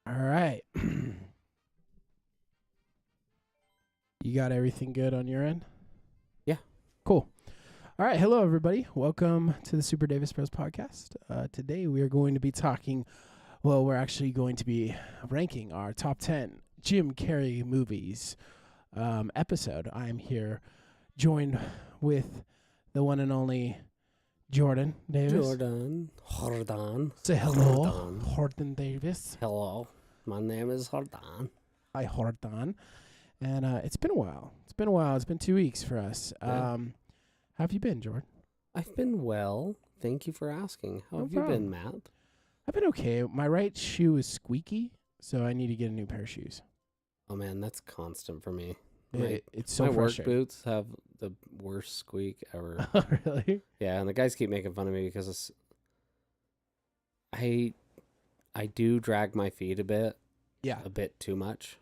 All right. You got everything good on your end? Yeah. Cool. All right. Hello, everybody. Welcome to the Super Davis Bros podcast. Today, we are going to be talking, we're actually going to be ranking our top 10 Jim Carrey movies episode. I am here joined with the one and only Jordan Davis. Jordan. Say hello, Jordan. Jordan Davis. Hello. My name is Jordan. Hi, Jordan. And it's been a while. It's been 2 weeks for us. Yeah. How have you been, Jordan? I've been well. Thank you for asking. How No have you problem. been, Matt? I've been okay. My right shoe is squeaky, so I need to get a new pair of shoes. Oh, man, that's constant for me. It's so my work frustrating. boots have the worst squeak ever. Oh, really? Yeah, and the guys keep making fun of me because I do drag my feet a bit too much.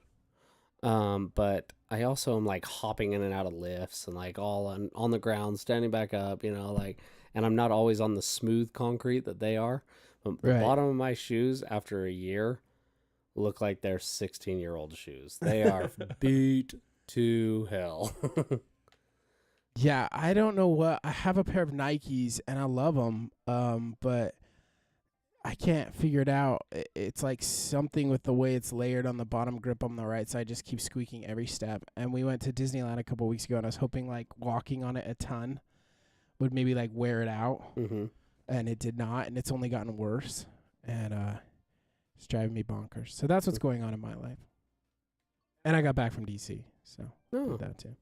But I also am like hopping in and out of lifts and like all on the ground, standing back up, and I'm not always on the smooth concrete that they are. But the bottom of my shoes after a year look like they're 16-year-old shoes. They are beat to hell. Yeah, I don't know what. I have a pair of Nikes, and I love them, but I can't figure it out. It's like something with the way it's layered on the bottom grip on the right side just keeps squeaking every step. And we went to Disneyland a couple weeks ago, and I was hoping like walking on it a ton would maybe like wear it out, and it did not, and it's only gotten worse, and it's driving me bonkers. So that's what's going on in my life. And I got back from DC, so did that too.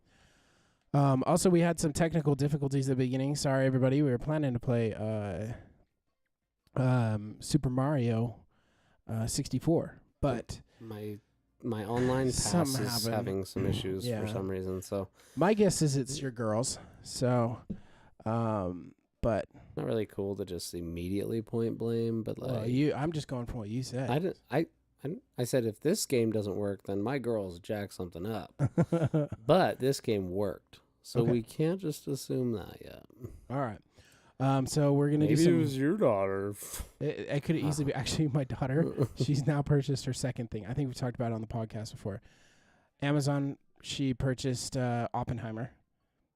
Also, we had some technical difficulties at the beginning. Sorry, everybody. We were planning to play Super Mario 64, but my online pass is having some issues for some reason. So my guess is it's your girls. So, but not really cool to just immediately point blame. But like I'm just going from what you said. I said if this game doesn't work, then my girls jack something up. But this game worked, so we can't just assume that yet. All right. So we're gonna Maybe do some. It was your daughter. It could easily be actually my daughter. She's now purchased her second thing. I think we've talked about it on the podcast before. Amazon. She purchased Oppenheimer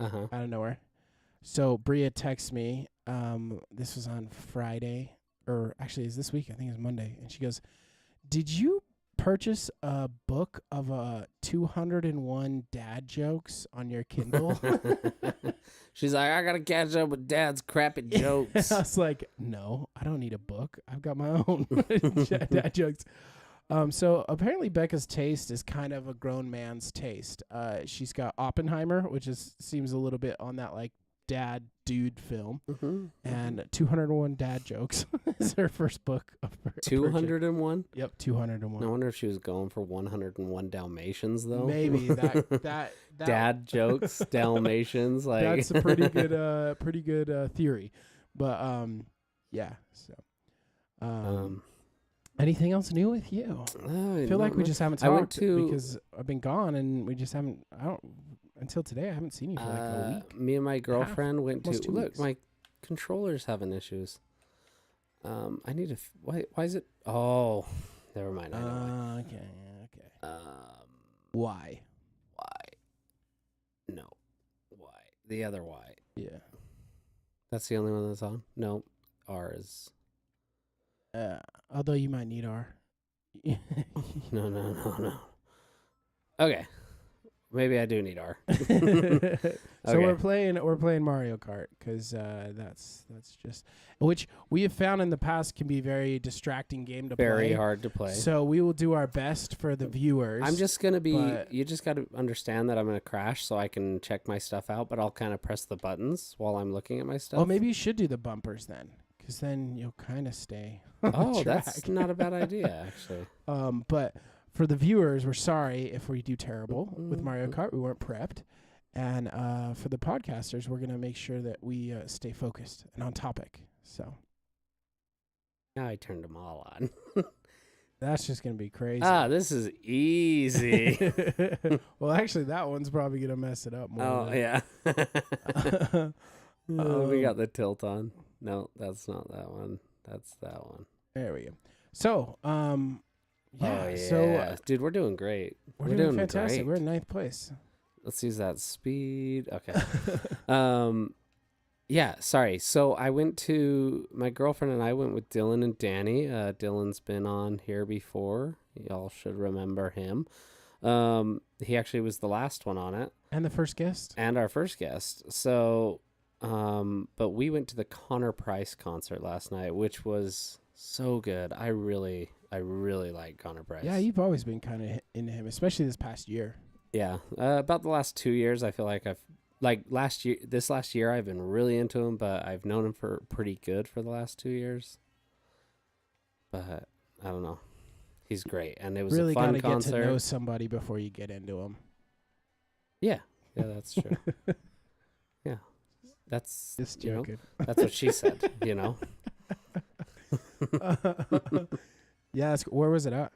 out of nowhere. So Bria texts me. This was on Friday, or actually, it's this week. I think it's Monday, and she goes, "Did you purchase a book of 201 dad jokes on your Kindle?" She's like, I gotta catch up with Dad's crappy jokes. I was like, no, I don't need a book. I've got my own dad jokes. So apparently Becca's taste is kind of a grown man's taste. She's got Oppenheimer, which seems a little bit on that like dad dude film, and 201 dad jokes is her first book of her 201. Yep, 201. I wonder if she was going for 101 Dalmatians though. Maybe that dad jokes Dalmatians, like that's a pretty good theory, but yeah. So anything else new with you? I feel like we just haven't talked because I've been gone and we just haven't. Until today, I haven't seen you for like a week. Me and my girlfriend went to almost 2 look. weeks. My controller's having issues. I need to. Why is it? Oh, never mind. I know Okay. Why? No. Why? The other why. Yeah. That's the only one that's on. No, R is. Although you might need R. No. Okay. Maybe I do need R. So we're playing Mario Kart because that's just which we have found in the past can be a very distracting game to play. Very hard to play. So we will do our best for the viewers. I'm just gonna be. You just got to understand that I'm gonna crash so I can check my stuff out. But I'll kind of press the buttons while I'm looking at my stuff. Oh, maybe you should do the bumpers then, because then you'll kind of stay. Oh, that's not a bad idea actually. But. For the viewers, we're sorry if we do terrible with Mario Kart. We weren't prepped. And for the podcasters, we're going to make sure that we stay focused and on topic. So now I turned them all on. That's just going to be crazy. This is easy. Well, actually, that one's probably going to mess it up more. Oh, yeah. We got the tilt on. No, that's not that one. That's that one. There we go. So, Yeah. Oh, yeah. So, dude, we're doing great. we're doing fantastic. Great. We're in 9th place. Let's use that speed. Okay. Yeah, sorry. So my girlfriend and I went with Dylan and Danny. Dylan's been on here before. Y'all should remember him. He actually was the last one on it. And the first guest. And our first guest. So, but we went to the Connor Price concert last night, which was so good. I really like Connor Price. Yeah, you've always been kind of into him, especially this past year. Yeah. About the last 2 years, I feel like this last year I've been really into him, but I've known him for pretty good for the last 2 years. But I don't know. He's great. And it was really a fun gotta concert. Get to know somebody before you get into him. Yeah. Yeah, that's true. Yeah. That's just joking. That's what she said, Yeah, where was it at?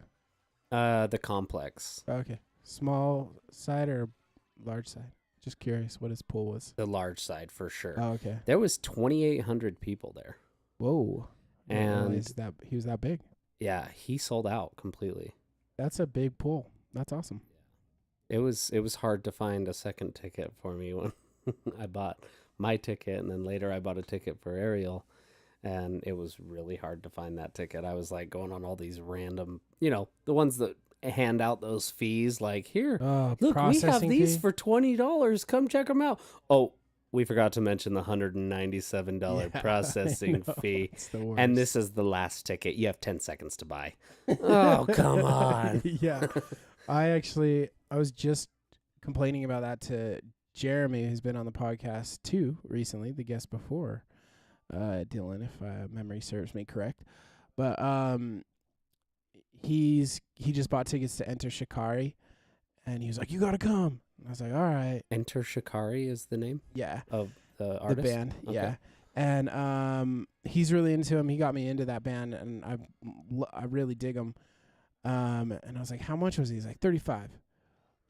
The Complex. Okay. Small side or large side? Just curious what his pool was. The large side for sure. Oh, okay. There was 2,800 people there. Whoa. And he was that big. Yeah, he sold out completely. That's a big pool. That's awesome. It was hard to find a second ticket for me when I bought my ticket, and then later I bought a ticket for Ariel, and it was really hard to find that ticket. I was like going on all these random, the ones that hand out those fees, like, here, look, we have these for $20. Come check them out. Oh, we forgot to mention the $197 processing fee. And this is the last ticket. You have 10 seconds to buy. Oh, come on. Yeah. I was just complaining about that to Jeremy, who's been on the podcast too recently, the guest before Dylan, if memory serves me correct. But he just bought tickets to enter Shikari, and he was like, "You gotta come." And I was like, "All right." Enter Shikari is the name. Yeah. Of the artist. The band. Okay. Yeah. And he's really into him. He got me into that band, and I really dig him. And I was like, "How much was he?" He's like, $35.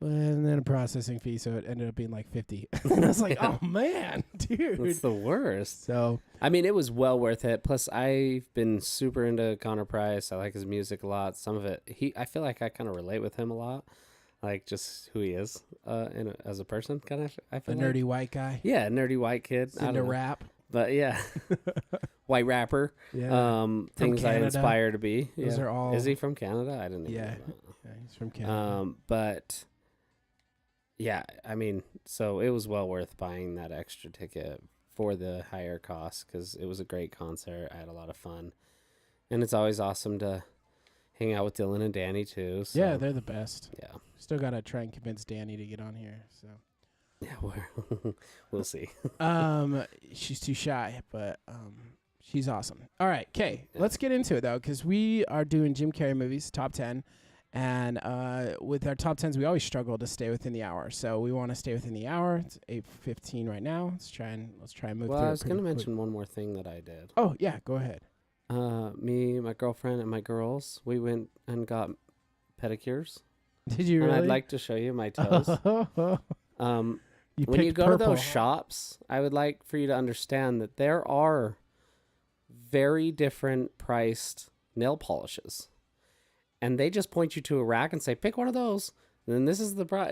And then a processing fee, so it ended up being like $50. And I was like, "Oh man, dude, that's the worst." So I mean, it was well worth it. Plus, I've been super into Connor Price. I like his music a lot. Some of it, I feel like I kind of relate with him a lot, like just who he is, as a person. Kind of, I feel a nerdy white guy. Yeah, nerdy white kid. Into rap, but yeah, white rapper. Yeah. Things I aspire to be. Those are all. Is he from Canada? I didn't even know that. Yeah, he's from Canada. But. Yeah, I mean, so it was well worth buying that extra ticket for the higher cost because it was a great concert. I had a lot of fun. And it's always awesome to hang out with Dylan and Danny, too. So. Yeah, they're the best. Yeah. Still got to try and convince Danny to get on here. So. Yeah, we'll see. She's too shy, but she's awesome. All right, okay, let's get into it, though, because we are doing Jim Carrey movies, top 10. And with our top 10s, we always struggle to stay within the hour. So we want to stay within the hour. It's 8:15 right now. Let's try and move through. Well, I was going to mention one more thing that I did. Oh, yeah, go ahead. Me, my girlfriend, and my girls, we went and got pedicures. Did you really? And I'd like to show you my toes. When you go purple. to those shops, I would like for you to understand that there are very different priced nail polishes. And they just point you to a rack and say, pick one of those. And then this is the price,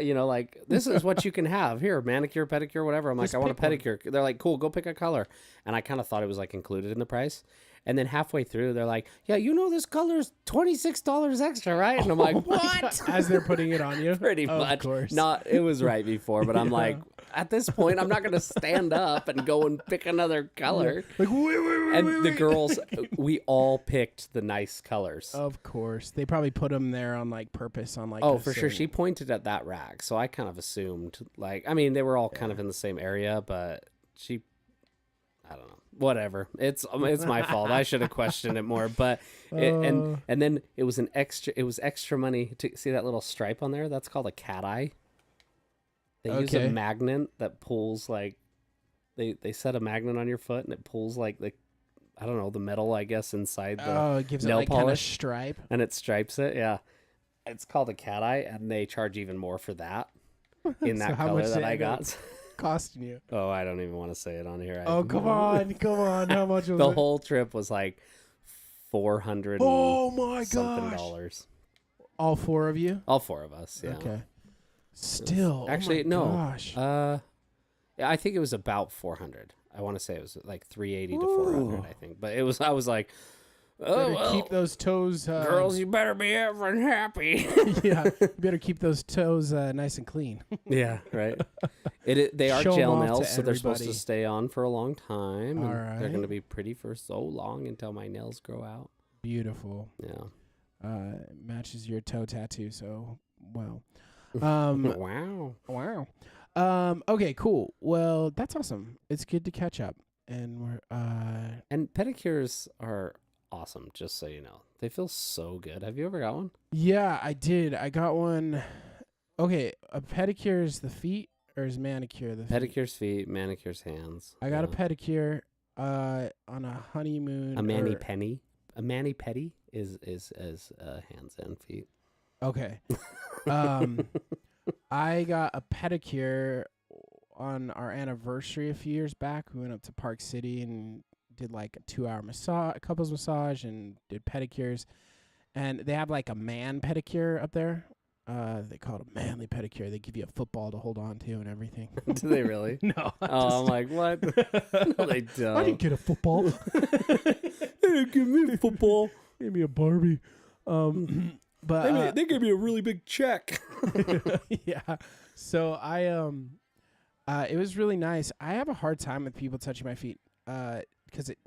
this is what you can have. Here, manicure, pedicure, whatever. I'm like, I want a pedicure. They're like, cool, go pick a color. And I kind of thought it was like included in the price. And then halfway through, they're like, yeah, this color's $26 extra, right? And I'm like, what? As they're putting it on you? Pretty much. Of course. It was right before, but I'm like, at this point, I'm not going to stand up and go and pick another color. Like, wait. And the girls, we all picked the nice colors. Of course. They probably put them there on, like, purpose on, like, oh, for sure. She pointed at that rack, so I kind of assumed, like, I mean, they were all kind of in the same area, but I don't know. Whatever. It's my fault. I should have questioned it more. But and then it was extra money to see that little stripe on there. That's called a cat eye. They use a magnet that pulls like they set a magnet on your foot and it pulls like the metal, I guess, inside the it gives nail it like polish kind of stripe. And it stripes it. Yeah. It's called a cat eye, and they charge even more for that in that color that I got. Costing you? Oh, I don't even want to say it on here. Oh, come on. How much was it? The whole trip was like $400 oh my something gosh. dollars. All 4 of you? All 4 of us, yeah. Okay. Still, actually, no. Gosh. Yeah, I think it was about 400. I want to say it was like 380 to 400, I think. But I was like, better keep those toes. Girls, you better be ever happy. Yeah, you better keep those toes nice and clean. Yeah, right. They are Show 'em gel off nails, to so they're supposed to everybody. stay on for a long time. All And right. they're going to be pretty for so long until my nails grow out. Beautiful. Yeah. Matches your toe tattoo, so wow. Wow. Okay, cool. Well, that's awesome. It's good to catch up. And we're And pedicures are awesome, just so you know. They feel so good. Have you ever got one? yeah, I did. I got one. Okay, a pedicure is the feet, or is manicure the feet? Pedicure's feet, manicure's hands. I got a pedicure on a honeymoon. A mani-pedi. A mani-pedi is hands and feet. Okay. I got a pedicure on our anniversary a few years back. We went up to Park City and did like a 2-hour couples massage, and did pedicures. And they have like a man pedicure up there. They call it a manly pedicure. They give you a football to hold on to and everything. Do they really? No. I'm like, what? No, they don't. I didn't get a football. They didn't give me a football. Gave me a Barbie. But they gave me a really big check. yeah. So I it was really nice. I have a hard time with people touching my feet.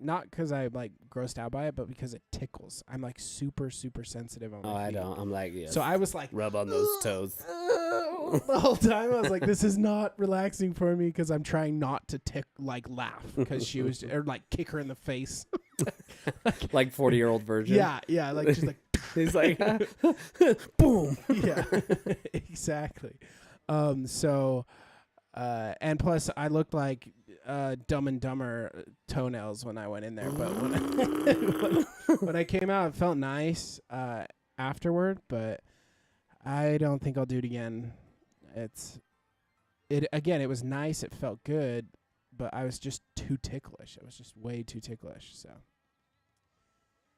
Not because I'm like grossed out by it, but because it tickles. I'm like super sensitive on my feet. I don't. I'm like, yeah. So I was like, rub on those toes. The whole time I was like, this is not relaxing for me, because I'm trying not to laugh, because she was, or like kick her in the face. Like 40-year-old virgin. Yeah, like just like he's like, boom. Yeah, exactly. So, and plus I looked like Dumb and Dumber toenails when I went in there, but when I came out, it felt nice afterward, but I don't think I'll do it again. It was nice, it felt good, but I was just too ticklish. It was just way too ticklish. So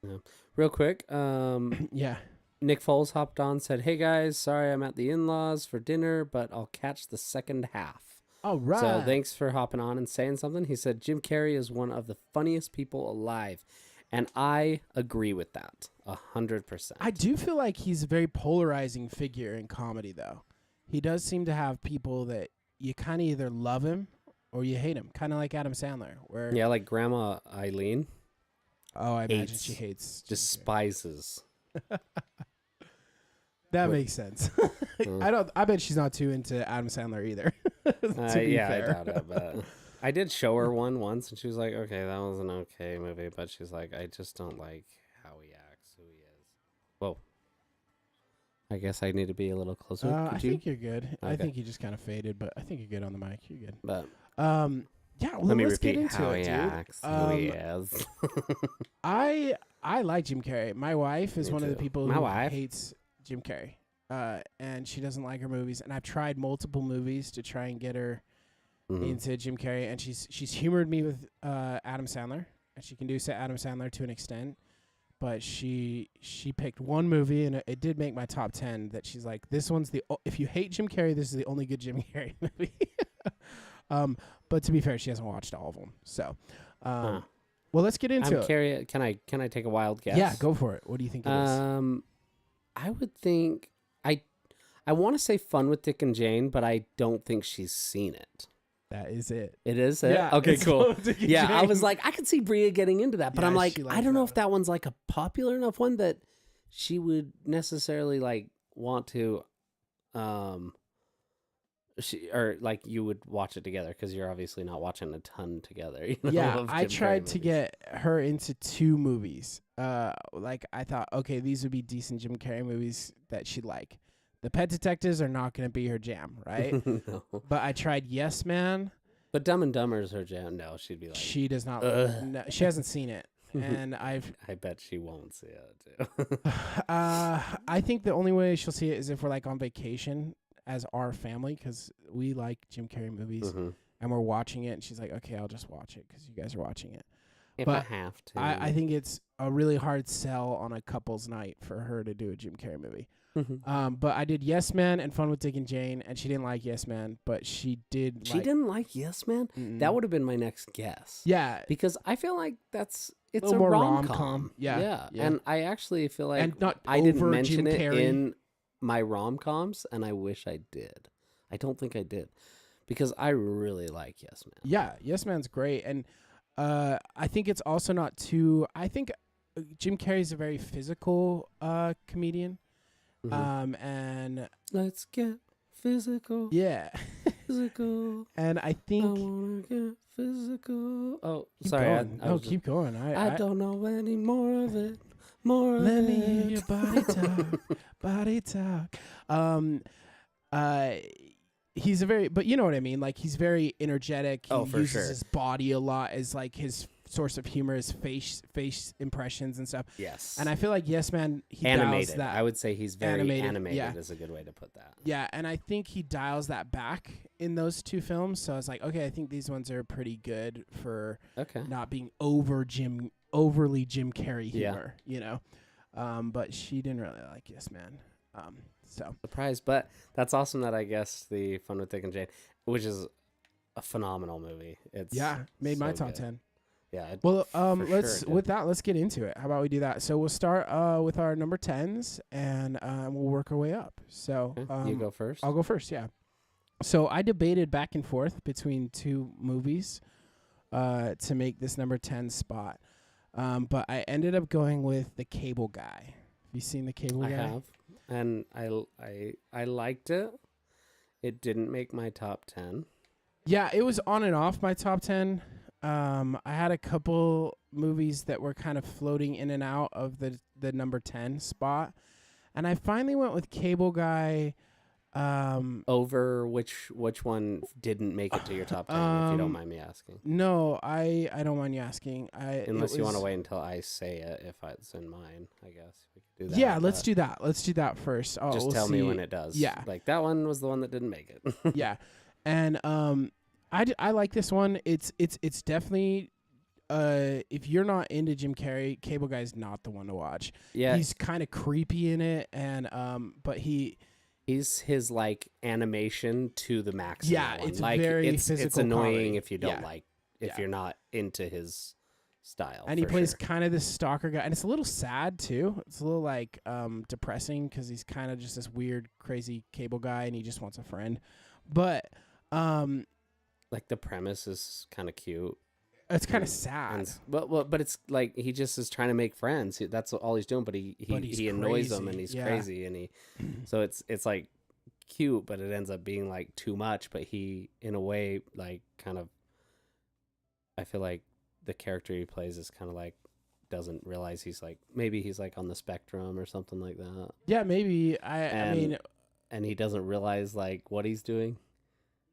yeah. Real quick, yeah. Nick Foles hopped on, said, "Hey guys, sorry I'm at the in-laws for dinner, but I'll catch the second half." All right. So thanks for hopping on and saying something. He said, Jim Carrey is one of the funniest people alive. And I agree with that 100%. I do feel like he's a very polarizing figure in comedy, though. He does seem to have people that you kind of either love him or you hate him, kind of like Adam Sandler. Where like Grandma Eileen. Oh, I imagine she hates. Despises. That makes sense. I bet she's not too into Adam Sandler either. Yeah, I doubt it. But I did show her one once, and she was like, "Okay, that was an okay movie," but she's like, "I just don't like how he acts, who he is." Whoa. I guess I need to be a little closer. I think you're good. Okay. I think you just kind of faded, but I think you're good on the mic. You're good. But yeah, well, let me let's repeat get into how it, he dude. acts, who he is. I like Jim Carrey. My wife is Me one of the too. people My who wife? hates Jim Carrey. And she doesn't like her movies. And I've tried multiple movies to try and get her into Jim Carrey. And she's humored me with Adam Sandler. And she can do Adam Sandler to an extent. But she picked one movie, and it did make my top 10, that she's like, this one's if you hate Jim Carrey, this is the only good Jim Carrey movie. But to be fair, she hasn't watched all of them. So, well, let's get into it. Carrey, can I take a wild guess? Yeah, go for it. What do you think it is? I would think I want to say Fun with Dick and Jane, but I don't think she's seen it. That is it. It is it? Yeah, okay, cool. Yeah, Jane. I was like, I could see Bria getting into that, but Yeah, I'm like, she I likes don't know that if that one's like a popular enough one that she would necessarily like want to, or like you would watch it together, because you're obviously not watching a ton together. You know, Yeah, I Jim Carrey tried to movies. get her into 2 movies. Like I thought, okay, these would be decent Jim Carrey movies that she'd like. The Pet Detectives are not going to be her jam, right? No. But I tried Yes Man. But Dumb and Dumber is her jam. No, she'd be like, She does not. No, she hasn't seen it, and I bet she won't see it too. I think the only way she'll see it is if we're like on vacation as our family, because we like Jim Carrey movies, and we're watching it, and she's like, okay, I'll just watch it because you guys are watching it. If But I have to. I think it's a really hard sell on a couple's night for her to do a Jim Carrey movie. But I did Yes Man and Fun with Dick and Jane, and she didn't like Yes Man, but she did. She didn't like Yes Man. That would have been my next guess. Yeah, because I feel like it's a more rom-com. Yeah, And I actually feel like and not I didn't over mention Jim it Carrey. in my rom-coms, and I wish I did. I don't think I did because I really like Yes Man. Yeah, Yes Man's great, and I think it's also not too. I think Jim Carrey's a very physical comedian. And let's get physical. Yeah. Physical. And I think I wanna get physical. Oh, keep sorry. Going. Keep going. I don't know any more of it. More let of me it. hear your body talk. Body talk. He's a very, but you know what I mean? Like, he's very energetic. He for uses sure. his body a lot as like his source of humor, his face impressions and stuff. Yes. And I feel like Yes Man, he animated. dials that. I would say he's very animated yeah. is a good way to put that. Yeah, and I think he dials that back in those two films. So I was like, okay, I think these ones are pretty good for not being overly Jim Carrey humor, you know. But she didn't really like Yes Man. So surprised, but that's awesome that I guess the Fun with Dick and Jane, which is a phenomenal movie. It's made my so top good. 10. Yeah. Well, let's get into it. How about we do that? So we'll start with our number 10s, and we'll work our way up. So you go first. I'll go first. Yeah. So I debated back and forth between two movies to make this number 10 spot, but I ended up going with The Cable Guy. Have you seen The Cable Guy? I have, and I liked it. It didn't make my top 10. Yeah, it was on and off my top 10. I had a couple movies that were kind of floating in and out of the number 10 spot, and I finally went with Cable Guy. Over which one didn't make it to your top 10, if you don't mind me asking? No, I don't mind you asking. Unless you want to wait until I say it, if it's in mine, I guess we could do that. Yeah, let's do that. Let's do that first. Just tell me when it does. Yeah, like that one was the one that didn't make it. Yeah, and I like this one. It's definitely if you're not into Jim Carrey, Cable Guy's not the one to watch. Yeah, he's kind of creepy in it, and but he's his like animation to the maximum. Yeah, it's like very it's annoying comedy. if you don't like you're not into his style. And he plays kind of this stalker guy, and it's a little sad too. It's a little like depressing because he's kind of just this weird, crazy cable guy, and he just wants a friend. But like the premise is kind of cute. It's kind of sad. But it's like he just is trying to make friends. That's all he's doing. But he annoys them, and he's crazy, and so it's like cute, but it ends up being like too much. But he, in a way, like kind of, I feel like the character he plays is kind of like doesn't realize he's like on the spectrum or something like that. Yeah, maybe. I mean, and he doesn't realize like what he's doing.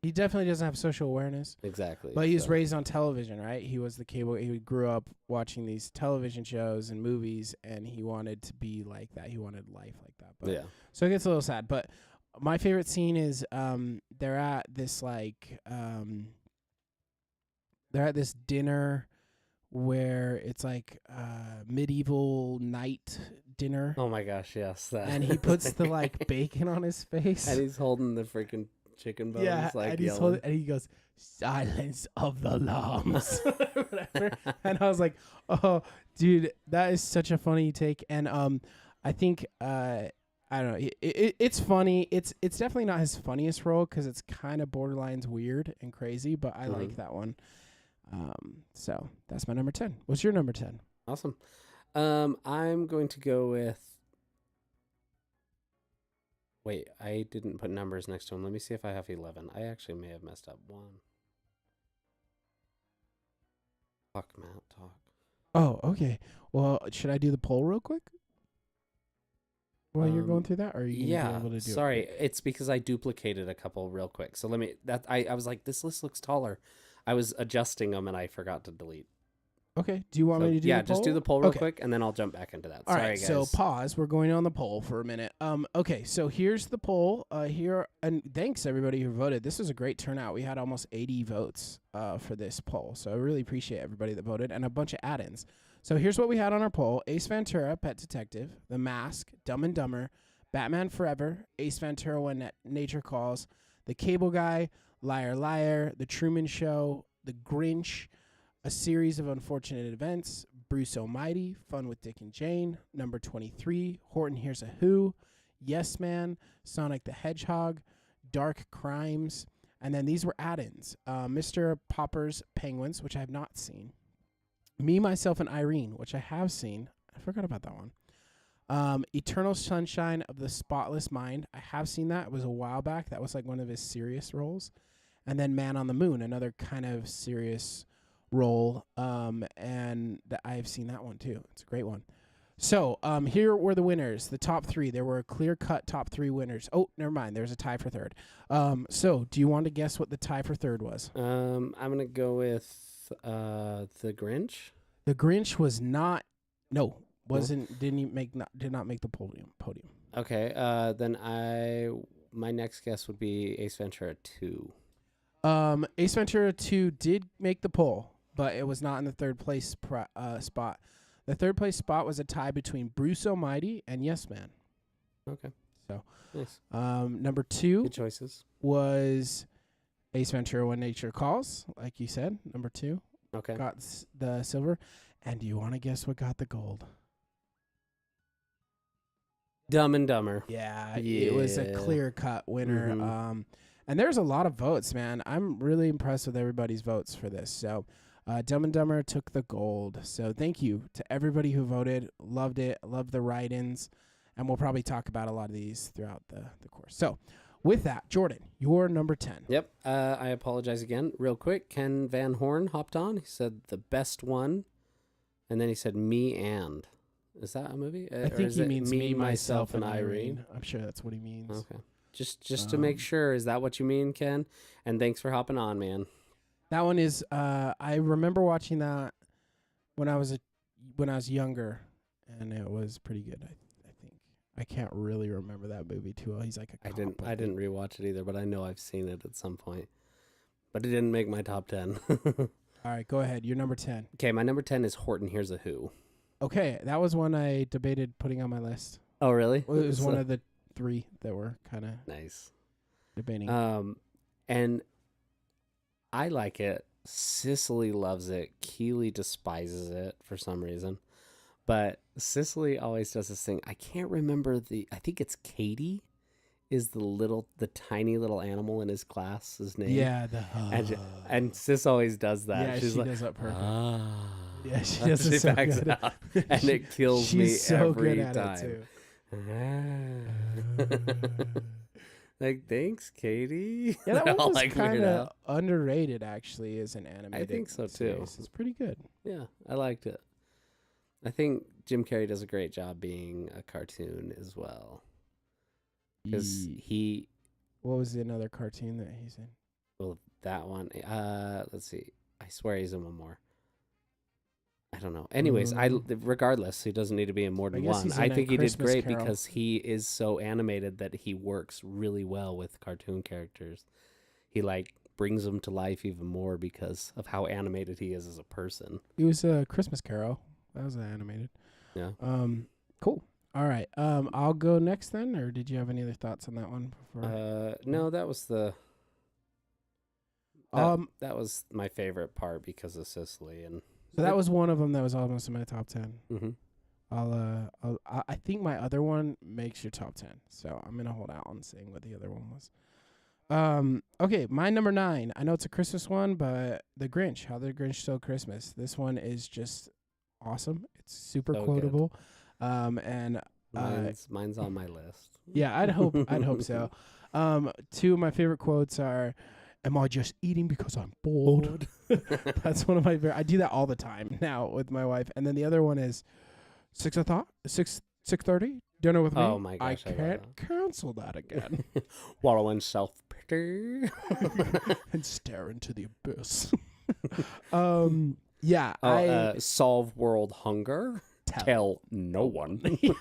He definitely doesn't have social awareness. Exactly. But he was raised on television, right? He was he grew up watching these television shows and movies, and he wanted to be like that. He wanted life like that. But, yeah. So it gets a little sad. But my favorite scene is they're at this dinner where it's like medieval night dinner. Oh my gosh, yes. And he puts the like bacon on his face. And he's holding the freaking chicken bones, like and he goes, "Silence of the lambs," whatever. And I was like, "Oh, dude, that is such a funny take." And I think I don't know, it's funny. It's definitely not his funniest role because it's kind of borderlines weird and crazy, but I like that one. So that's my number 10. What's your number 10? Awesome. I'm going to go with. Wait, I didn't put numbers next to him. Let me see if I have 11. I actually may have messed up one. Talk, Matt, talk. Oh, okay. Well, should I do the poll real quick? While you're going through that, or are you gonna be able to do sorry. it? It's because I duplicated a couple real quick. So I was like, this list looks taller. I was adjusting them and I forgot to delete. Okay. Do you want me to do the poll? Yeah, just do the poll real quick, and then I'll jump back into that. All Sorry, right, guys. so pause. We're going on the poll for a minute. Okay, so here's the poll. And thanks everybody who voted. This was a great turnout. We had almost 80 votes for this poll, so I really appreciate everybody that voted, and a bunch of add-ins. So here's what we had on our poll: Ace Ventura, Pet Detective; The Mask, Dumb and Dumber; Batman Forever, Ace Ventura When Nature Calls, The Cable Guy, Liar Liar, The Truman Show, The Grinch, A Series of Unfortunate Events, Bruce Almighty, Fun with Dick and Jane, Number 23, Horton Hears a Who, Yes Man, Sonic the Hedgehog, Dark Crimes, and then these were add-ins. Mr. Popper's Penguins, which I have not seen. Me, Myself, and Irene, which I have seen. I forgot about that one. Eternal Sunshine of the Spotless Mind. I have seen that. It was a while back. That was like one of his serious roles. And then Man on the Moon, another kind of serious role. And I've seen that one too. It's a great one. So here were the winners, the top three. There were clear-cut top three winners. Oh, never mind. There's a tie for third. So do you want to guess what the tie for third was? I'm going to go with The Grinch. The Grinch was not. No. Did not make the podium. Okay, then my next guess would be Ace Ventura 2. Ace Ventura 2 did make the poll, but it was not in the third place spot. The third place spot was a tie between Bruce Almighty and Yes Man. Okay. So nice. Number 2 good choices was Ace Ventura When Nature Calls, like you said. Number 2 okay got the silver. And do you want to guess what got the gold? Dumb and Dumber. Yeah, it was a clear-cut winner. Mm-hmm. And there's a lot of votes, man. I'm really impressed with everybody's votes for this. So Dumb and Dumber took the gold. So thank you to everybody who voted. Loved it. Loved the write-ins. And we'll probably talk about a lot of these throughout the course. So with that, Jordan, you're number 10. Yep. I apologize again. Real quick, Ken Van Horn hopped on. He said the best one. And then he said Me and. Is that a movie? I think he means Me, Myself, and Irene. I'm sure that's what he means. Okay. Just to make sure, is that what you mean, Ken? And thanks for hopping on, man. That one is. I remember watching that when I was younger, and it was pretty good. I think I can't really remember that movie too well. He's like a cop. I didn't rewatch it either, but I know I've seen it at some point. But it didn't make my top 10. All right, go ahead. You're number 10. Okay, my number 10 is Horton Hears a Who. Okay, that was one I debated putting on my list. Oh, really? Well, it was one of the 3 that were kind of nice debating. And I like it. Cicely loves it. Keely despises it for some reason. But Cicely always does this thing. I can't remember I think it's Katie is the tiny little animal in his class, his name. Yeah. And Cis always does that. Yeah, She's she like, does that perfect. Yeah, she does it so backs good. out, and it kills me so every good at time. It too. Like, thanks, Katie. Yeah, that one was kind of underrated, actually, as an animated I think so, series. too. It's pretty good. Yeah, I liked it. I think Jim Carrey does a great job being a cartoon as well. Because What was another cartoon that he's in? Well, that one. Let's see. I swear he's in one more. I don't know. Anyways, regardless, he doesn't need to be in more than one. I think he did great because he is so animated that he works really well with cartoon characters. He brings them to life even more because of how animated he is as a person. He was a Christmas Carol. That was animated. Yeah. Cool. All right. I'll go next then, or did you have any other thoughts on that one before? No, that was that was my favorite part because of Cicely and. So that was one of them that was almost in my top 10. Mm-hmm. I think my other one makes your top 10. So I'm gonna hold out on saying what the other one was. Okay, my number 9. I know it's a Christmas one, but The Grinch. How the Grinch Stole Christmas. This one is just awesome. It's super quotable. And mine's on my list. Yeah, I'd hope so. 2 of my favorite quotes are, "Am I just eating because I'm bored?" That's one of my favorite. I do that all the time now with my wife. And then the other one is 6:30 dinner with me. Oh my gosh, I can't cancel that again. Wallow in self-pity and stare into the abyss. Yeah. Solve world hunger. Tell no one. Yeah.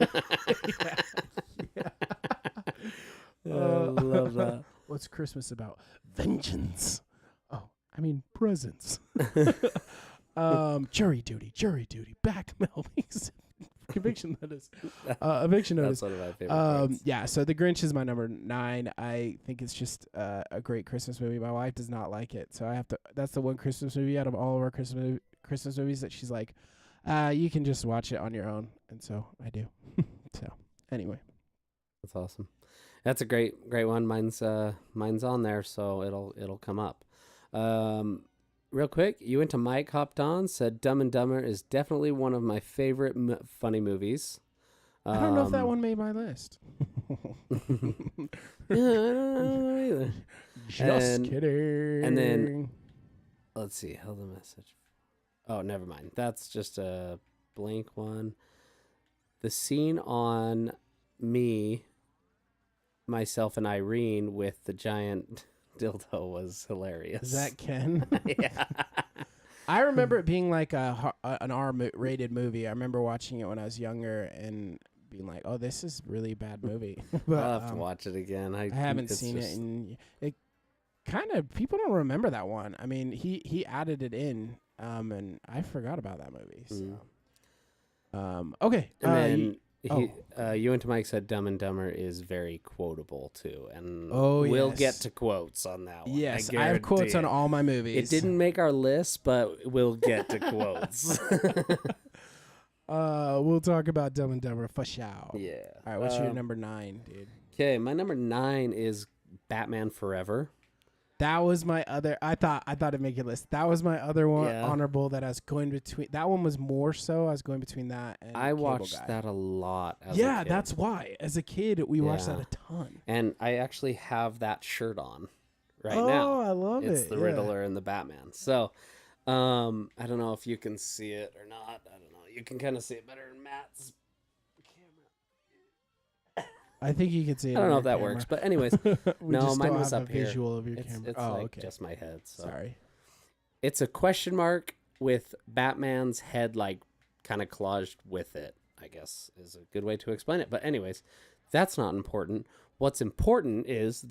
I love that. What's Christmas about? Vengeance. Oh, I mean presents. Jury duty. Blackmail. Conviction notice. Eviction notice. That's one of my favorite parts. Yeah, so The Grinch is my number 9. I think it's just a great Christmas movie. My wife does not like it, so I have to. That's the one Christmas movie out of all of our Christmas movies that she's like, you can just watch it on your own, and so I do. So anyway, that's awesome. That's a great one. Mine's on there, so it'll come up. Real quick, you into Mike hopped on, said Dumb and Dumber is definitely one of my favorite funny movies. I don't know if that one made my list. Yeah, I don't know either. Just kidding. And then, let's see, held the message. Oh, never mind. That's just a blank one. The scene on me, myself, and Irene with the giant dildo was hilarious. Is that Ken? Yeah. I remember it being like an R-rated movie. I remember watching it when I was younger and being like, "Oh, this is really a bad movie." But I'll have to watch it again. I haven't seen it, and it kind of people don't remember that one. I mean, he added it in, and I forgot about that movie. So, okay, and then. You and Mike said Dumb and Dumber is very quotable too, and we'll get to quotes on that one. Yes, I have quotes on all my movies. It didn't make our list, but we'll get to quotes. We'll talk about Dumb and Dumber for sure. Yeah. All right, what's your number 9, dude? Okay, my number 9 is Batman Forever. That was my other. I thought it'd make your list. That was my other one, honorable. That I was going between. That one was more so. I was going between that and I watched Guy. that a lot. As a kid. That's why. As a kid, we watched that a ton. And I actually have that shirt on right now. Oh, I love it. It's the Riddler and the Batman. So, I don't know if you can see it or not. I don't know. You can kind of see it better in Matt's camera. I think you can see it. I don't know if that works, but anyways, no, mine was up here. Visual of your camera. It's like just my head. So. Sorry. It's a question mark with Batman's head like kind of collaged with it, I guess is a good way to explain it. But anyways, that's not important. What's important is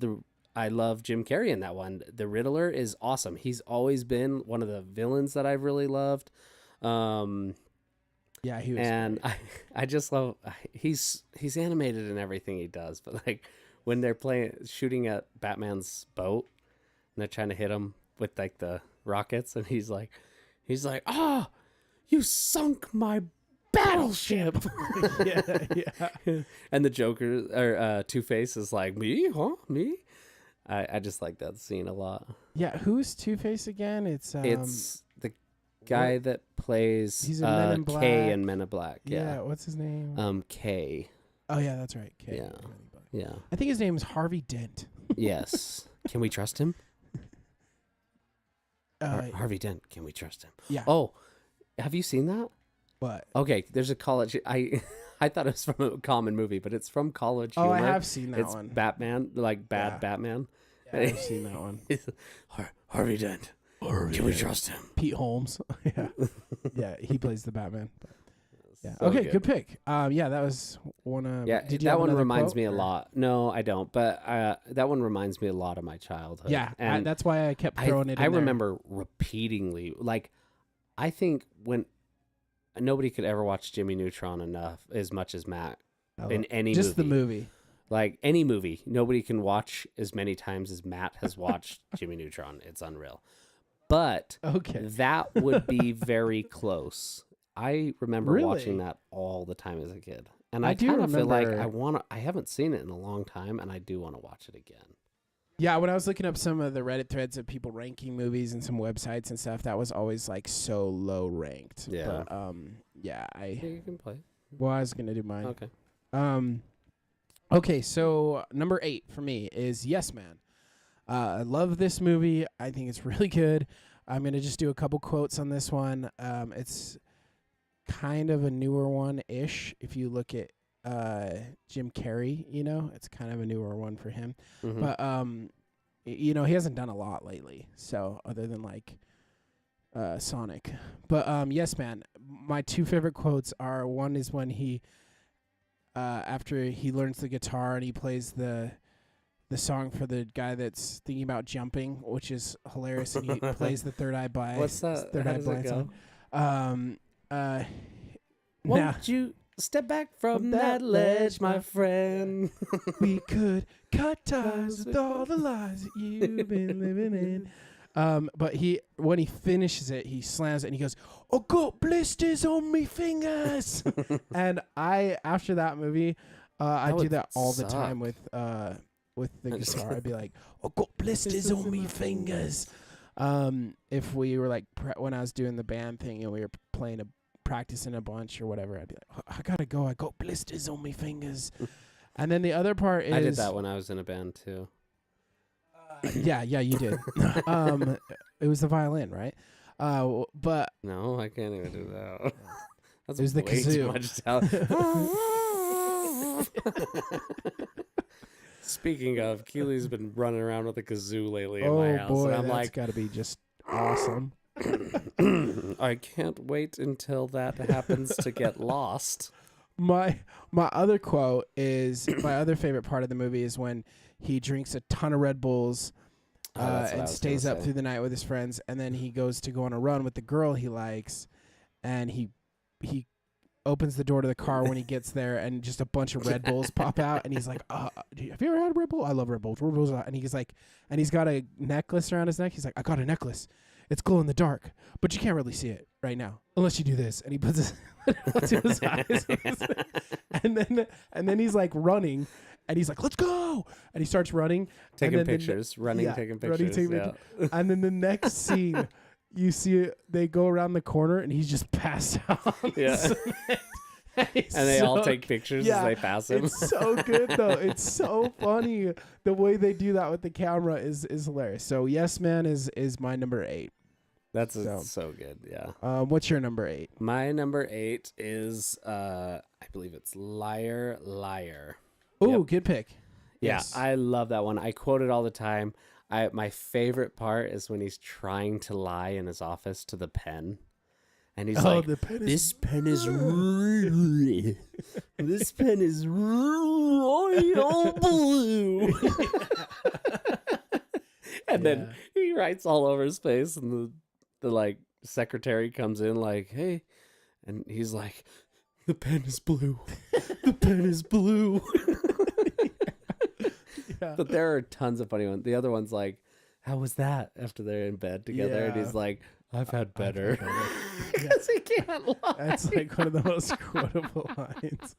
I love Jim Carrey in that one. The Riddler is awesome. He's always been one of the villains that I've really loved. Yeah, he was. And I just love he's animated in everything he does, but like when they're shooting at Batman's boat and they're trying to hit him with like the rockets, and he's like, you sunk my battleship. yeah. And the Joker or Two-Face is like, me? I just like that scene a lot. Yeah, who's Two-Face again? It's the guy that plays he's Men in Black. K in Men in Black. Yeah. What's his name? K. Oh yeah, that's right. K. Yeah. Yeah. I think his name is Harvey Dent. Yes. Can we trust him? Harvey Dent. Can we trust him? Yeah. Oh, have you seen that? What? Okay, there's a college. I thought it was from a common movie, but it's from College Humor. Oh, I have seen that one. It's Batman, like Bad Batman. Yeah, I've seen that one. Harvey Dent. Can we trust him? Pete Holmes. Yeah. Yeah, he plays the Batman. But yeah. So okay, good pick. Yeah, that was one of. Yeah, did you that have one another reminds quote, me a or? lot. No, I don't. But that one reminds me a lot of my childhood. Yeah, and that's why I kept throwing it in I there. remember repeatedly, like, I think when nobody could ever watch Jimmy Neutron as much as Matt in any just movie. the movie. Like any movie, nobody can watch as many times as Matt has watched Jimmy Neutron. It's unreal. But that would be very close. I remember watching that all the time as a kid. And I kind of feel like I haven't seen it in a long time, and I do want to watch it again. Yeah, when I was looking up some of the Reddit threads of people ranking movies and some websites and stuff, that was always like so low ranked. Yeah. But yeah, you can play. Well, I was gonna do mine. Okay. Okay, so number 8 for me is Yes Man. I love this movie. I think it's really good. I'm going to just do a couple quotes on this one. It's kind of a newer one-ish. If you look at Jim Carrey, it's kind of a newer one for him. Mm-hmm. But, he hasn't done a lot lately. So other than like Sonic. But Yes Man, my 2 favorite quotes are, one is when he... after he learns the guitar and he plays the song for the guy that's thinking about jumping, which is hilarious, and he plays the Third Eye Blind. What's that? Third How Eye does it Blind go? song. Won't you Step back from that ledge, my friend. We could cut ties with all the lies that you've been living in. But when he finishes it, he slams it and he goes, "I got blisters on me fingers." And after that movie, I do that all the time with the guitar. I'd be like, "I got blisters on me fingers." If we were like when I was doing the band thing and we were practicing a bunch or whatever, I'd be like, "I gotta go. I got blisters on me fingers." And then the other part is I did that when I was in a band too. Yeah, you did. It was the violin, right? But no, I can't even do that. That's it was the way kazoo. Too much talent. Speaking of, Keely's been running around with a kazoo lately in my house. Boy, and I'm that's like, gotta be just awesome. I can't wait until that happens to get lost. My other quote is my other favorite part of the movie is when he drinks a ton of Red Bulls and stays up through the night with his friends, and then he goes to go on a run with the girl he likes, and he opens the door to the car when he gets there, and just a bunch of Red Bulls pop out, and he's like, "Have you ever had a Red Bull? I love Red Bulls. Red Bulls." And he's like, and he's got a necklace around his neck. He's like, "I got a necklace. It's glow in the dark, but you can't really see it right now unless you do this." And he puts his to his eyes, and then he's like running, and he's like, "Let's go!" And he starts running, taking pictures. And then the next scene, you see they go around the corner, and he's just passed out. Yeah. And they all take pictures as they pass him. It's so good though. It's so funny. The way they do that with the camera is hilarious. So Yes Man is my number 8. That's so good. Yeah. What's your number 8? My number 8 is I believe it's Liar Liar. Oh, good pick. Yeah, Yes. I love that one. I quote it all the time. My favorite part is when he's trying to lie in his office to the pen. And he's like, "This pen is really, this pen is royal blue." And then he writes all over his face, and the like secretary comes in like, "Hey," and he's like, "The pen is blue. The pen is blue." Yeah. But there are tons of funny ones. The other one's like, "How was that?" After they're in bed together, and he's like, I've had better. Because he can't lie. That's like one of the most quotable lines.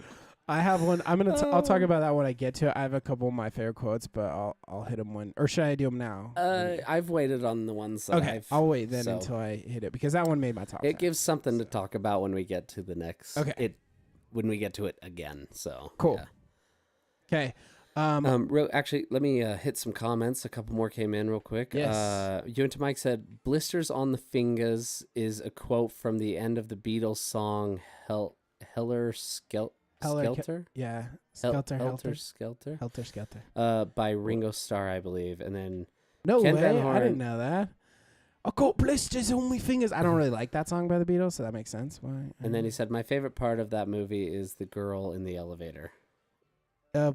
I have one. I'll talk about that when I get to it. I have a couple of my favorite quotes, but I'll hit them when. Or should I do them now? I've waited on the ones. That okay, I'll wait then until I hit it because that one made my top. It gives something to talk about when we get to the next. Okay. When we get to it again. So cool. Okay. Actually, let me hit some comments. A couple more came in real quick. Yes. You and Mike said, "Blisters on the fingers" is a quote from the end of the Beatles song Helter Skelter. Yeah. Helter Skelter. By Ringo Starr, I believe. And then Ken Van Horn, I didn't know that. I got blisters on my fingers. I don't really like that song by the Beatles, so that makes sense. Why? And then he said, "My favorite part of that movie is the girl in the elevator."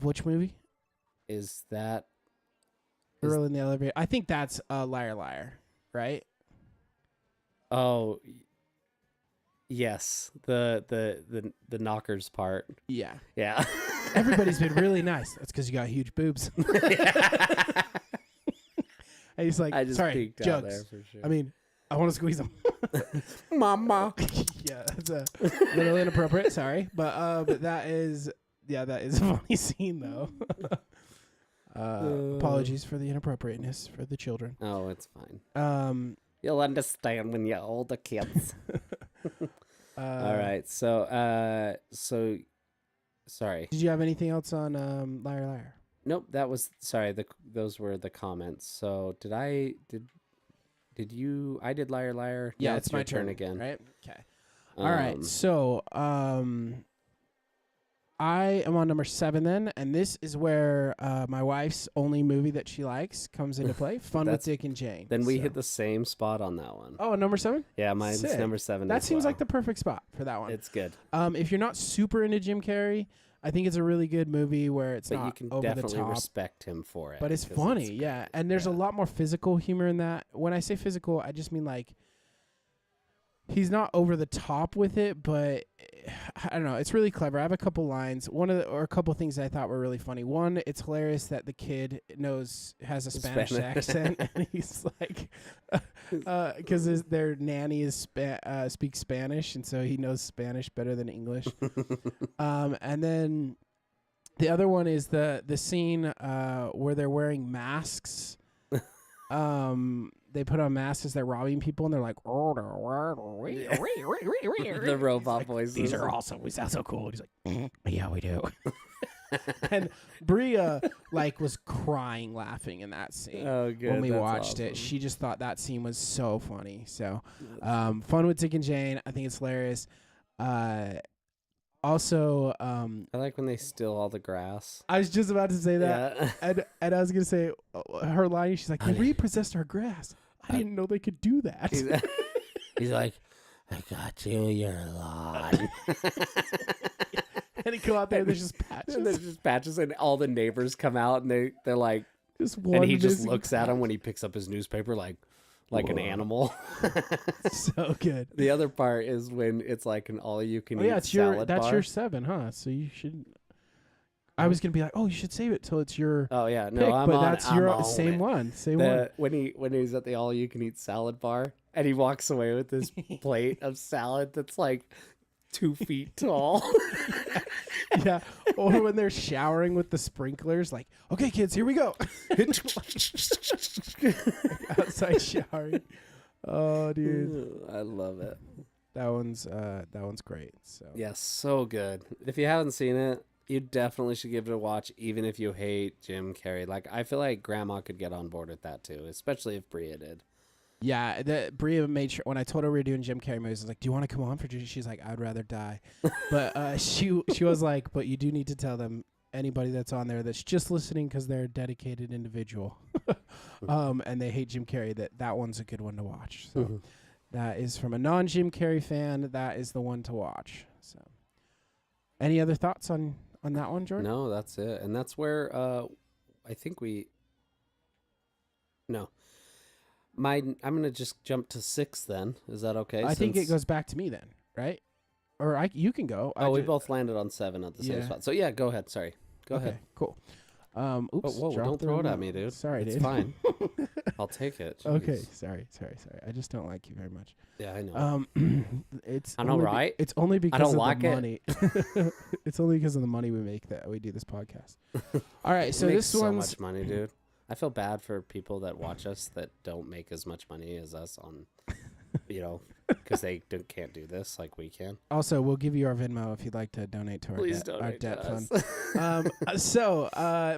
Which movie? Is that Girl in the Elevator? I think that's Liar Liar, right? Oh, yes. The knockers part. Yeah. Yeah. Everybody's been really nice. That's because you got huge boobs. And he's like, "Sorry, jugs. For sure. I mean, I want to squeeze them." Mama. Yeah, that's a little inappropriate. Sorry, but that is a funny scene though. Apologies for the inappropriateness for the children. Oh, it's fine. You'll understand when you're older, kids. All right. So sorry. Did you have anything else on Liar Liar? Nope. That was those were the comments. So did you? I did Liar Liar. Yeah, now it's my turn again. Right. Okay. All right. So I am on number 7 then, and this is where my wife's only movie that she likes comes into play. Fun with Dick and Jane. Then we hit the same spot on that one. Oh, number 7? Yeah, mine's number 7. That seems like the perfect spot for that one. It's good. If you're not super into Jim Carrey, I think it's a really good movie where it's not over the top. But you can definitely respect him for it. But it's funny, yeah. And there's a lot more physical humor in that. When I say physical, I just mean like He's not over the top with it, but I don't know. It's really clever. I have a couple lines. A couple things I thought were really funny. One, it's hilarious that the kid has a Spanish accent, and he's like, because their nanny speaks Spanish, and so he knows Spanish better than English. And then the other one is the scene where they're wearing masks. They put on masks as they're robbing people, and they're like, the robot like, voices. These are awesome. We sound so cool. He's like, yeah, we do. And Bria was crying laughing in that scene. Oh, good. When we That's watched awesome. it, she just thought that scene was so funny. So, fun with Dick and Jane. I think it's hilarious. Also, I like when they steal all the grass. I was just about to say that, Yeah. and I was gonna say her line. She's like, "They repossessed our grass. I didn't know they could do that." He's like, "I got you your lawn." And he come out there, and there's just patches. And there's just patches, and all the neighbors come out, and they're like, just one. And he just looks patch. at him when he picks up his newspaper, like an animal. So good. The other part is when it's like an all-you-can-eat salad that's bar. your 7, huh? So you should. I was gonna be like, oh, you should save it till it's your. Oh yeah, no, pick, I'm but on. that's I'm your on same it. one. Same one. When he's at the all-you-can-eat salad bar, and he walks away with this plate of salad that's like 2 feet tall. Yeah. Or when they're showering with the sprinklers, like, okay, kids, here we go. Outside showering. Oh, dude, I love it. that one's great. So Yes, so good. If you haven't seen it, you definitely should give it a watch, even if you hate Jim Carrey. Like, I feel like Grandma could get on board with that too, especially if Bria did. yeah, Bria made sure when I told her we were doing Jim Carrey movies, I was like, "Do you want to come on for?" She's like, "I'd rather die," but she was like, "But you do need to tell them." Anybody that's on there that's just listening because they're a dedicated individual, and they hate Jim Carrey, that one's a good one to watch. So that is from a non-Jim Carrey fan. That is the one to watch. So, any other thoughts on that one, Jordan? No, that's it, and that's where I think we. No, I'm gonna just jump to 6 then. Is that okay? I think it goes back to me then, right? Or you can go. We both landed on 7 at the same spot. So yeah, go ahead. Sorry, go ahead. Cool. Oops. Whoa! Don't throw it at me, dude. Sorry, it's dude. fine. I'll take it. Jeez. Okay. Sorry. I just don't like you very much. Yeah, I know. It's I know, right? It's only because I don't of like the it. money. It's only because of the money we make that we do this podcast. All right, so Makes this so one's much money, dude. I feel bad for people that watch us that don't make as much money as us on, because they can't do this like we can. also we'll give you our Venmo if you'd like to donate to Please our donate debt to us. fund. So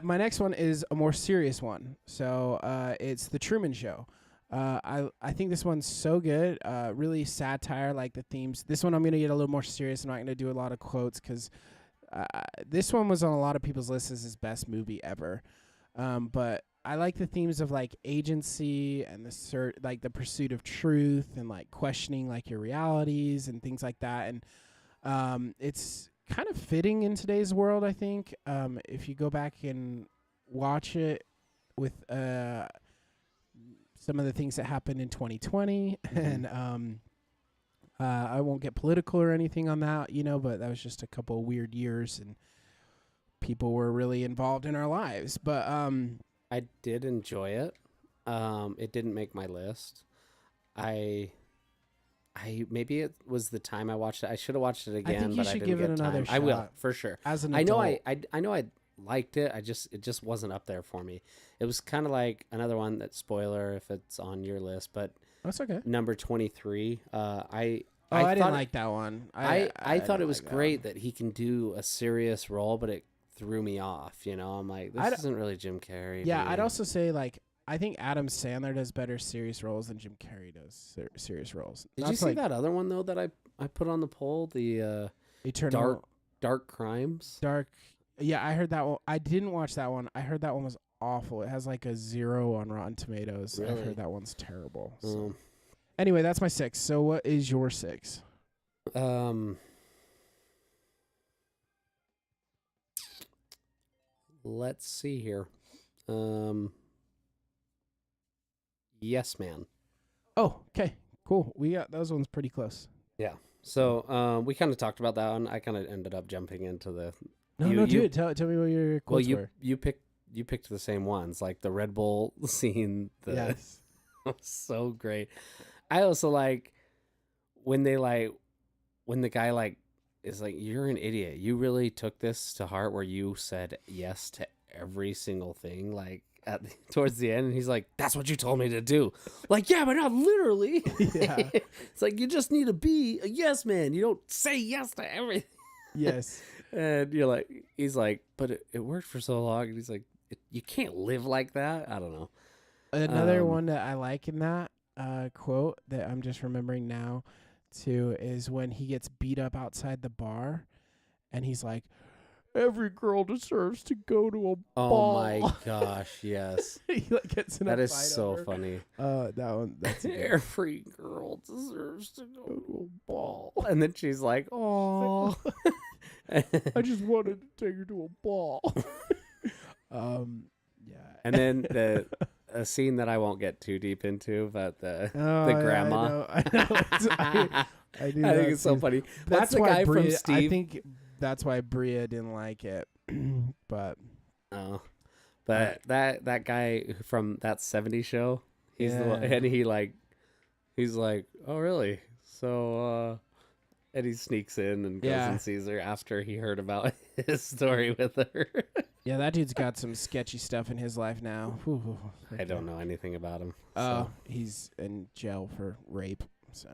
my next one is a more serious one. So it's The Truman Show. I think this one's so good. Really satire, like the themes. This one I'm gonna get a little more serious. I'm not gonna do a lot of quotes because this one was on a lot of people's lists as his best movie ever. But I like the themes of like agency and the pursuit of truth and like questioning like your realities and things like that. And it's kind of fitting in today's world, I think. If you go back and watch it with some of the things that happened in 2020, and I won't get political or anything on that, but that was just a couple of weird years and people were really involved in our lives. But I did enjoy it. It didn't make my list. I maybe it was the time I watched it. I should have watched it again. I think you but should I didn't give get it another time. shot. I will for sure. As an I know adult. I know I liked it. It just wasn't up there for me. It was kind of like another one that spoiler if it's on your list, but That's okay. number 23. I didn't like that one. I thought it was great that he can do a serious role, but it threw me off. I'm like, this isn't really Jim Carrey. Yeah, dude. I'd also say I think Adam Sandler does better serious roles than Jim Carrey does serious roles. Did you see that other one though that I put on the poll? The Eternal Dark Crimes. Yeah, I heard that one. I didn't watch that one. I heard that one was awful. It has like a 0 on Rotten Tomatoes. Really? I heard that one's terrible. So. Anyway, that's my 6. So what is your 6? Let's see here. Yes Man. Oh, okay. Cool. We got those ones pretty close. Yeah. So we kind of talked about that one. I kind of ended up jumping into the. Do it. Tell me what your quotes were. You picked the same ones, like the Red Bull scene. Yes. So great. I also like when the guy is like, you're an idiot. You really took this to heart where you said yes to every single thing, like towards the end, and he's like, that's what you told me to do. Like, yeah, but not literally. Yeah. It's like, you just need to be a yes man. You don't say yes to everything. Yes. And he's like, but it worked for so long. And he's like, you can't live like that. I don't know. Another one that I like in that quote that I'm just remembering now too is when he gets beat up outside the bar and he's like, every girl deserves to go to a ball. Oh my gosh, yes. He gets in that a is fight so over. funny. That one, that's every girl deserves to go to a ball. And then she's like, oh. I just wanted to take her to a ball. Yeah. And then a scene that I won't get too deep into, but the grandma. I know. I think it's so funny. That's the why guy Bria, from Steve? I think that's why Bria didn't like it. But that guy from that 70s show, he's the one, and he's like, oh really? So and he sneaks in and goes and sees her after he heard about his story with her. Yeah, that dude's got some sketchy stuff in his life now. I don't know anything about him. Oh, he's in jail for rape. So.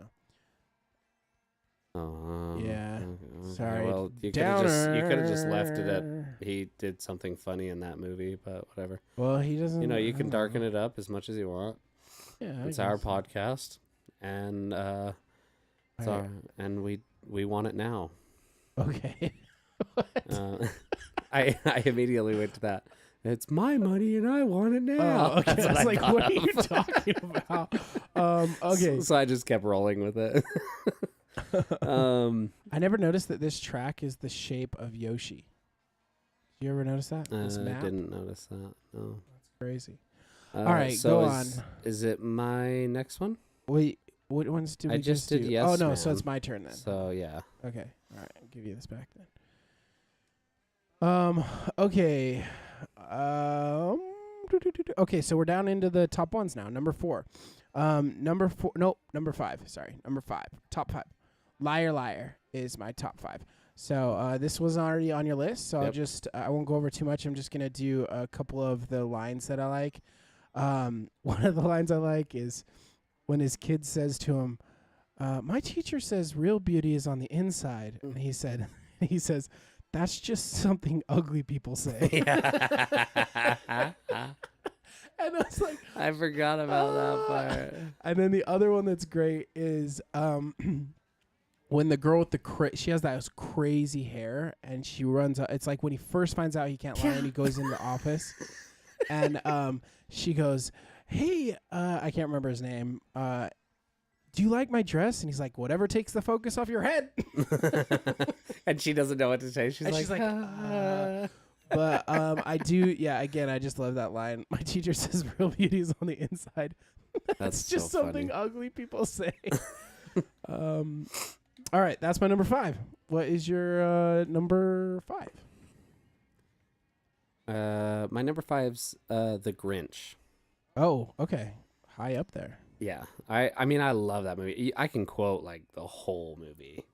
Yeah. Okay. Sorry. Well, you could have just left it at he did something funny in that movie, but whatever. Well, he doesn't. You can darken it up as much as you want. Yeah, it's our podcast, and and we want it now. Okay. I immediately went to that. It's my money and I want it now. Oh, okay. I was like, what are you talking about? Okay. So I just kept rolling with it. I never noticed that this track is the shape of Yoshi. Did you ever notice that? This map? I didn't notice that. No. That's crazy. All right, go on. Is it my next one? Wait, what ones did we just do? Yes, oh, no, man. So it's my turn then. So, yeah. Okay. All right, I'll give you this back then. Okay. Okay, so we're down into the top ones now. Number 4. Number 5. Sorry, number 5. Top 5. Liar, Liar is my top 5. So this was already on your list, so I won't go over too much. I'm just gonna do a couple of the lines that I like. One of the lines I like is when his kid says to him, "My teacher says real beauty is on the inside," and he says, "That's just something ugly people say." And I was like, I forgot about that part. And then the other one that's great is when the girl with she has that crazy hair and she runs out. It's like when he first finds out he can't lie and he goes in the office and she goes, "Hey, I can't remember his name. Do you like my dress?" And he's like, "Whatever takes the focus off your head." And she doesn't know what to say. She's like, But I do, again, I just love that line. My teacher says real beauty is on the inside. That's just so something ugly people say. All right, that's my number 5. What is your number 5? My number 5's The Grinch. Oh, okay. High up there. Yeah. I mean, I love that movie. I can quote like the whole movie.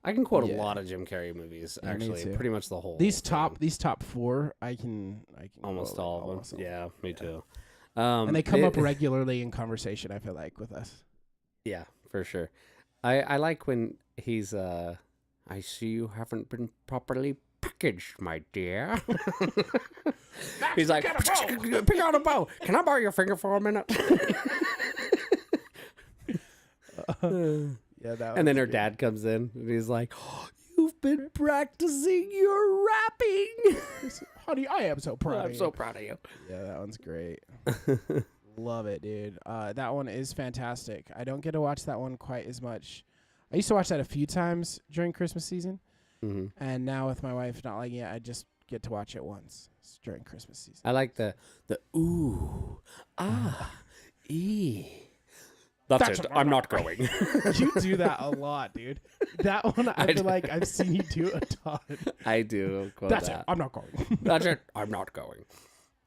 I can quote a lot of Jim Carrey movies, actually. Pretty much the whole These top 4, I can almost all of them. Yeah, me too. And they come up regularly in conversation, I feel like, with us. Yeah, for sure. I like when he's I see you haven't been properly packaged, my dear. He's like, pick out a bow. Can I borrow your finger for a minute? And then her dad comes in and he's like, "Oh, you've been practicing your rapping." Honey, I am so proud of you. I'm so proud of you. Yeah, that one's great. Love it, dude. That one is fantastic. I don't get to watch that one quite as much. I used to watch that a few times during Christmas season. Mm-hmm. And now with my wife not liking it, I just get to watch it once during Christmas season. I like the ooh, ah, ee. That's it. I'm not going. You do that a lot, dude. That one, I feel like I've seen you do a ton. I do. That's it. I'm not going. That's it. I'm not going.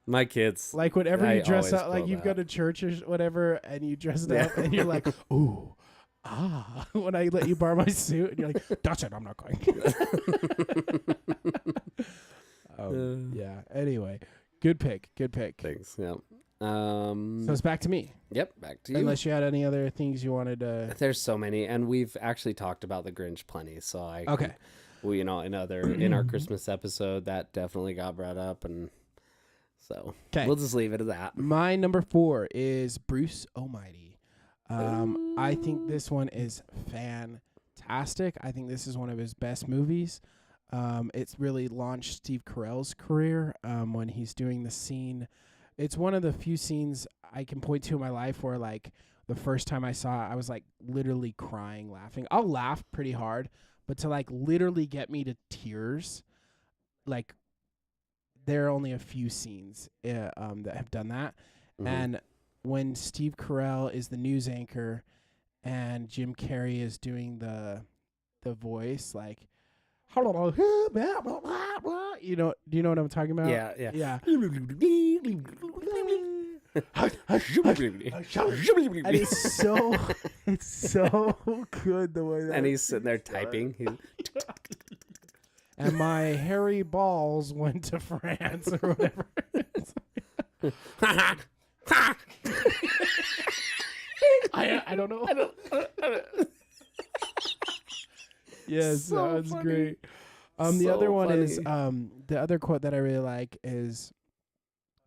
My kids. Like whenever you dress up, like you've got to church or whatever, and you dress up, and you're like, ooh, when I let you borrow my suit, and you're like, that's it. I'm not going. Yeah. Anyway, good pick. Thanks. Yeah. So it's back to me. Yep, back to you. Unless you had any other things you wanted to. There's so many, and we've actually talked about the Grinch plenty. So okay. Well, in our Christmas episode, that definitely got brought up, and so we'll just leave it at that. My number 4 is Bruce Almighty. I think this one is fantastic. I think this is one of his best movies. It's really launched Steve Carell's career when he's doing the scene. It's one of the few scenes I can point to in my life where, like, the first time I saw it, I was, like, literally crying, laughing. I'll laugh pretty hard, but to, like, literally get me to tears, like, there are only a few scenes that have done that. Mm-hmm. And when Steve Carell is the news anchor and Jim Carrey is doing the voice, like, do you know what I'm talking about? Yeah. And it's so good the way that. And he's sitting there typing. And my hairy balls went to France or whatever. I don't know. Yes, so that was great. The other one funny. Is the other quote that I really like is,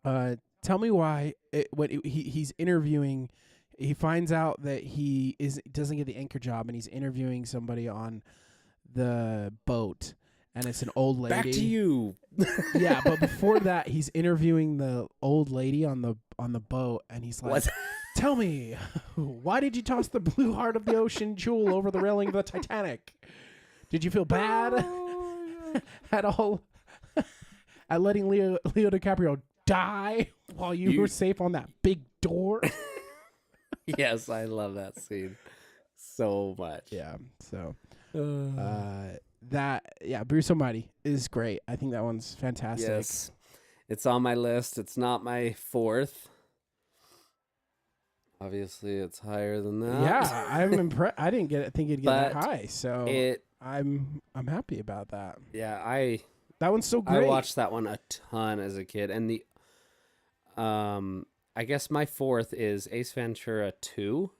"Tell me why." He's interviewing, he finds out that he doesn't get the anchor job, and he's interviewing somebody on the boat, and it's an old lady. Back to you. Yeah, but before that, he's interviewing the old lady on the boat, and he's like, what? "Tell me, why did you toss the blue heart of the ocean jewel over the railing of the Titanic? Did you feel bad at all at letting Leo DiCaprio die while you were safe on that big door?" Yes, I love that scene so much. Yeah. So Bruce Almighty is great. I think that one's fantastic. Yes, it's on my list. It's not my 4th. Obviously, it's higher than that. Yeah, I'm impressed. I didn't think it'd get that high, so I'm happy about that. Yeah, that one's so great. I watched that one a ton as a kid, and I guess my 4th is Ace Ventura 2,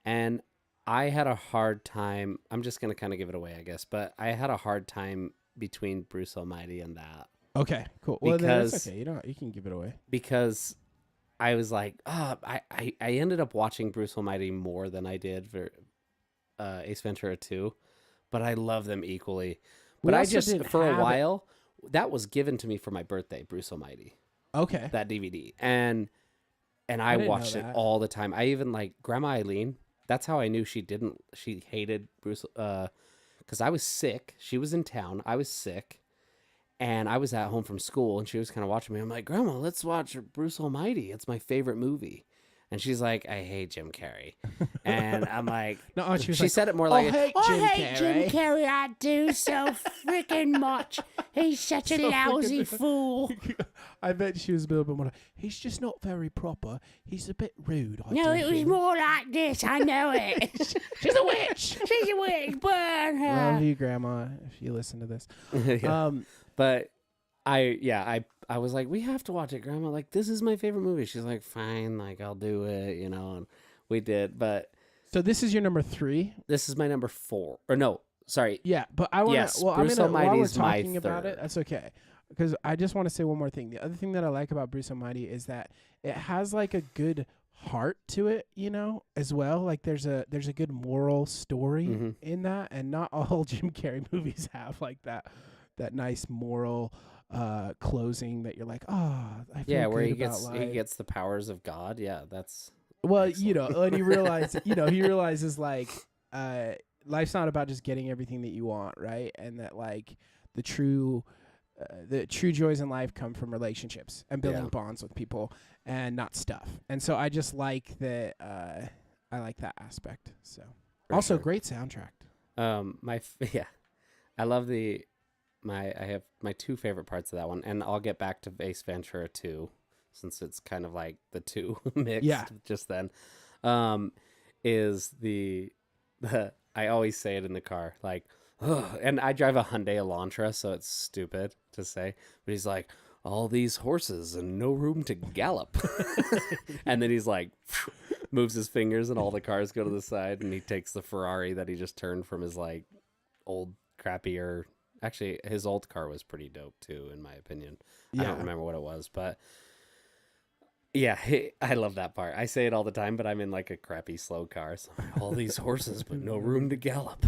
and I had a hard time. I'm just gonna kind of give it away, I guess, but I had a hard time between Bruce Almighty and that. Okay, cool. Well, then that's okay. You can give it away because I was like, I ended up watching Bruce Almighty more than I did for Ace Ventura 2, but I love them equally. But I just, for a while, that was given to me for my birthday, Bruce Almighty. Okay. That DVD. And I watched it all the time. I even, like, Grandma Eileen, that's how I knew she hated Bruce, because I was sick. She was in town. I was sick. And I was at home from school, and she was kind of watching me. I'm like, "Grandma, let's watch Bruce Almighty. It's my favorite movie." And she's like, "I hate Jim Carrey." And I'm like, no, she said it more like, I hate Jim Carrey. I do so freaking much. He's such a lousy fool. I bet she was a little bit more like, "He's just not very proper. He's a bit rude." It was more like this. I know it. She's a witch. She's a witch. Burn her. Love you, Grandma, if you listen to this. Yeah. But I was like, "We have to watch it, Grandma. Like, this is my favorite movie." She's like, "Fine, like, I'll do it," and we did. But so this is your number 3. This is my number 4. Or no, sorry. Yeah, but I want to. Yes, well, Bruce while we're Almighty's talking my about 3rd. it, that's okay. Because I just want to say one more thing. The other thing that I like about Bruce Almighty is that it has like a good heart to it, as well. Like there's a good moral story in that, and not all Jim Carrey movies have like that nice moral closing that you're like, I feel where good about life. He gets the powers of God. Yeah, that's excellent. And you realize, he realizes like life's not about just getting everything that you want, right? And that like the true joys in life come from relationships and building bonds with people and not stuff. And so I just like that I like that aspect. So For also sure. great soundtrack. I love I have my two favorite parts of that one, and I'll get back to Ace Ventura 2 since it's kind of like the two mixed just then. Is the I always say it in the car, like, ugh, and I drive a Hyundai Elantra, so it's stupid to say, but he's like, all these horses and no room to gallop. And then he's like, moves his fingers and all the cars go to the side, and he takes the Ferrari that he just turned from his like old crappier. Actually, his old car was pretty dope too, in my opinion. I don't remember what it was, but yeah, I love that part. I say it all the time, but I'm in like a crappy slow car. So all these horses, but no room to gallop.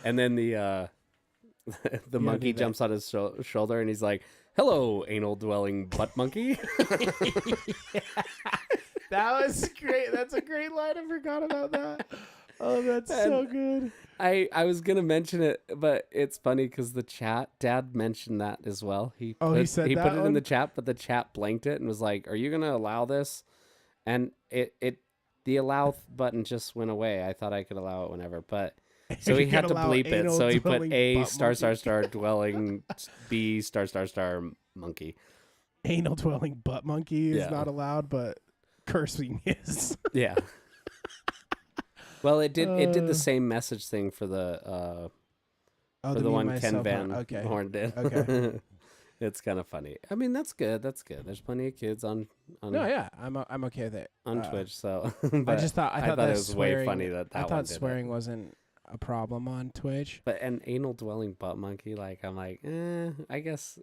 And then the monkey jumps on his shoulder, and he's like, "Hello, anal dwelling butt monkey." That was great. That's a great line. I forgot about that. Oh, that's so good. I was gonna mention it, but it's funny because the chat Dad mentioned that as well. He put it in the chat, but the chat blanked it and was like, "Are you gonna allow this?" And the allow button just went away. I thought I could allow it whenever, but so he had to bleep it. So he put A * dwelling B * monkey. Anal dwelling butt monkey is not allowed, but cursing is. Yeah. Well, it did the same message thing for the one Ken Van Horn did. Okay. It's kind of funny. I mean, that's good. That's good. There's plenty of kids on No, yeah, I'm okay with it. On Twitch, so I thought it was way funny that I thought swearing wasn't a problem on Twitch. But an anal dwelling butt monkey, like I'm like, I guess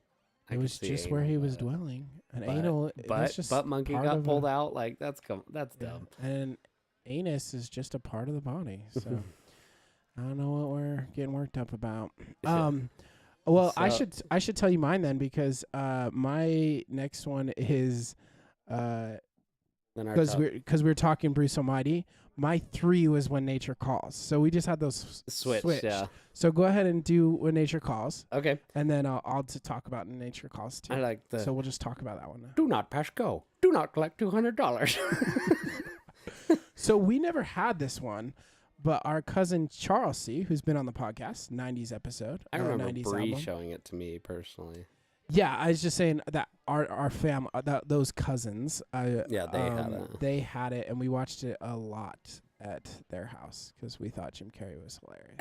it was just where he was dwelling. An anal butt monkey got pulled out. Like that's dumb. And anus is just a part of the body, so I don't know what we're getting worked up about. Well, so, I should tell you mine then, because my next one is because we were talking Bruce Almighty. My 3 was When Nature Calls, so we just had those switched. Yeah. So go ahead and do When Nature Calls. Okay. And then I'll talk about When Nature Calls too. I like so we'll just talk about that one now. Do not pass go. Do not collect $200. So we never had this one, but our cousin Charles C., who's been on the podcast, 90s episode. I remember Bree showing it to me personally. Yeah, I was just saying that our family, those cousins, they had it, and we watched it a lot at their house because we thought Jim Carrey was hilarious.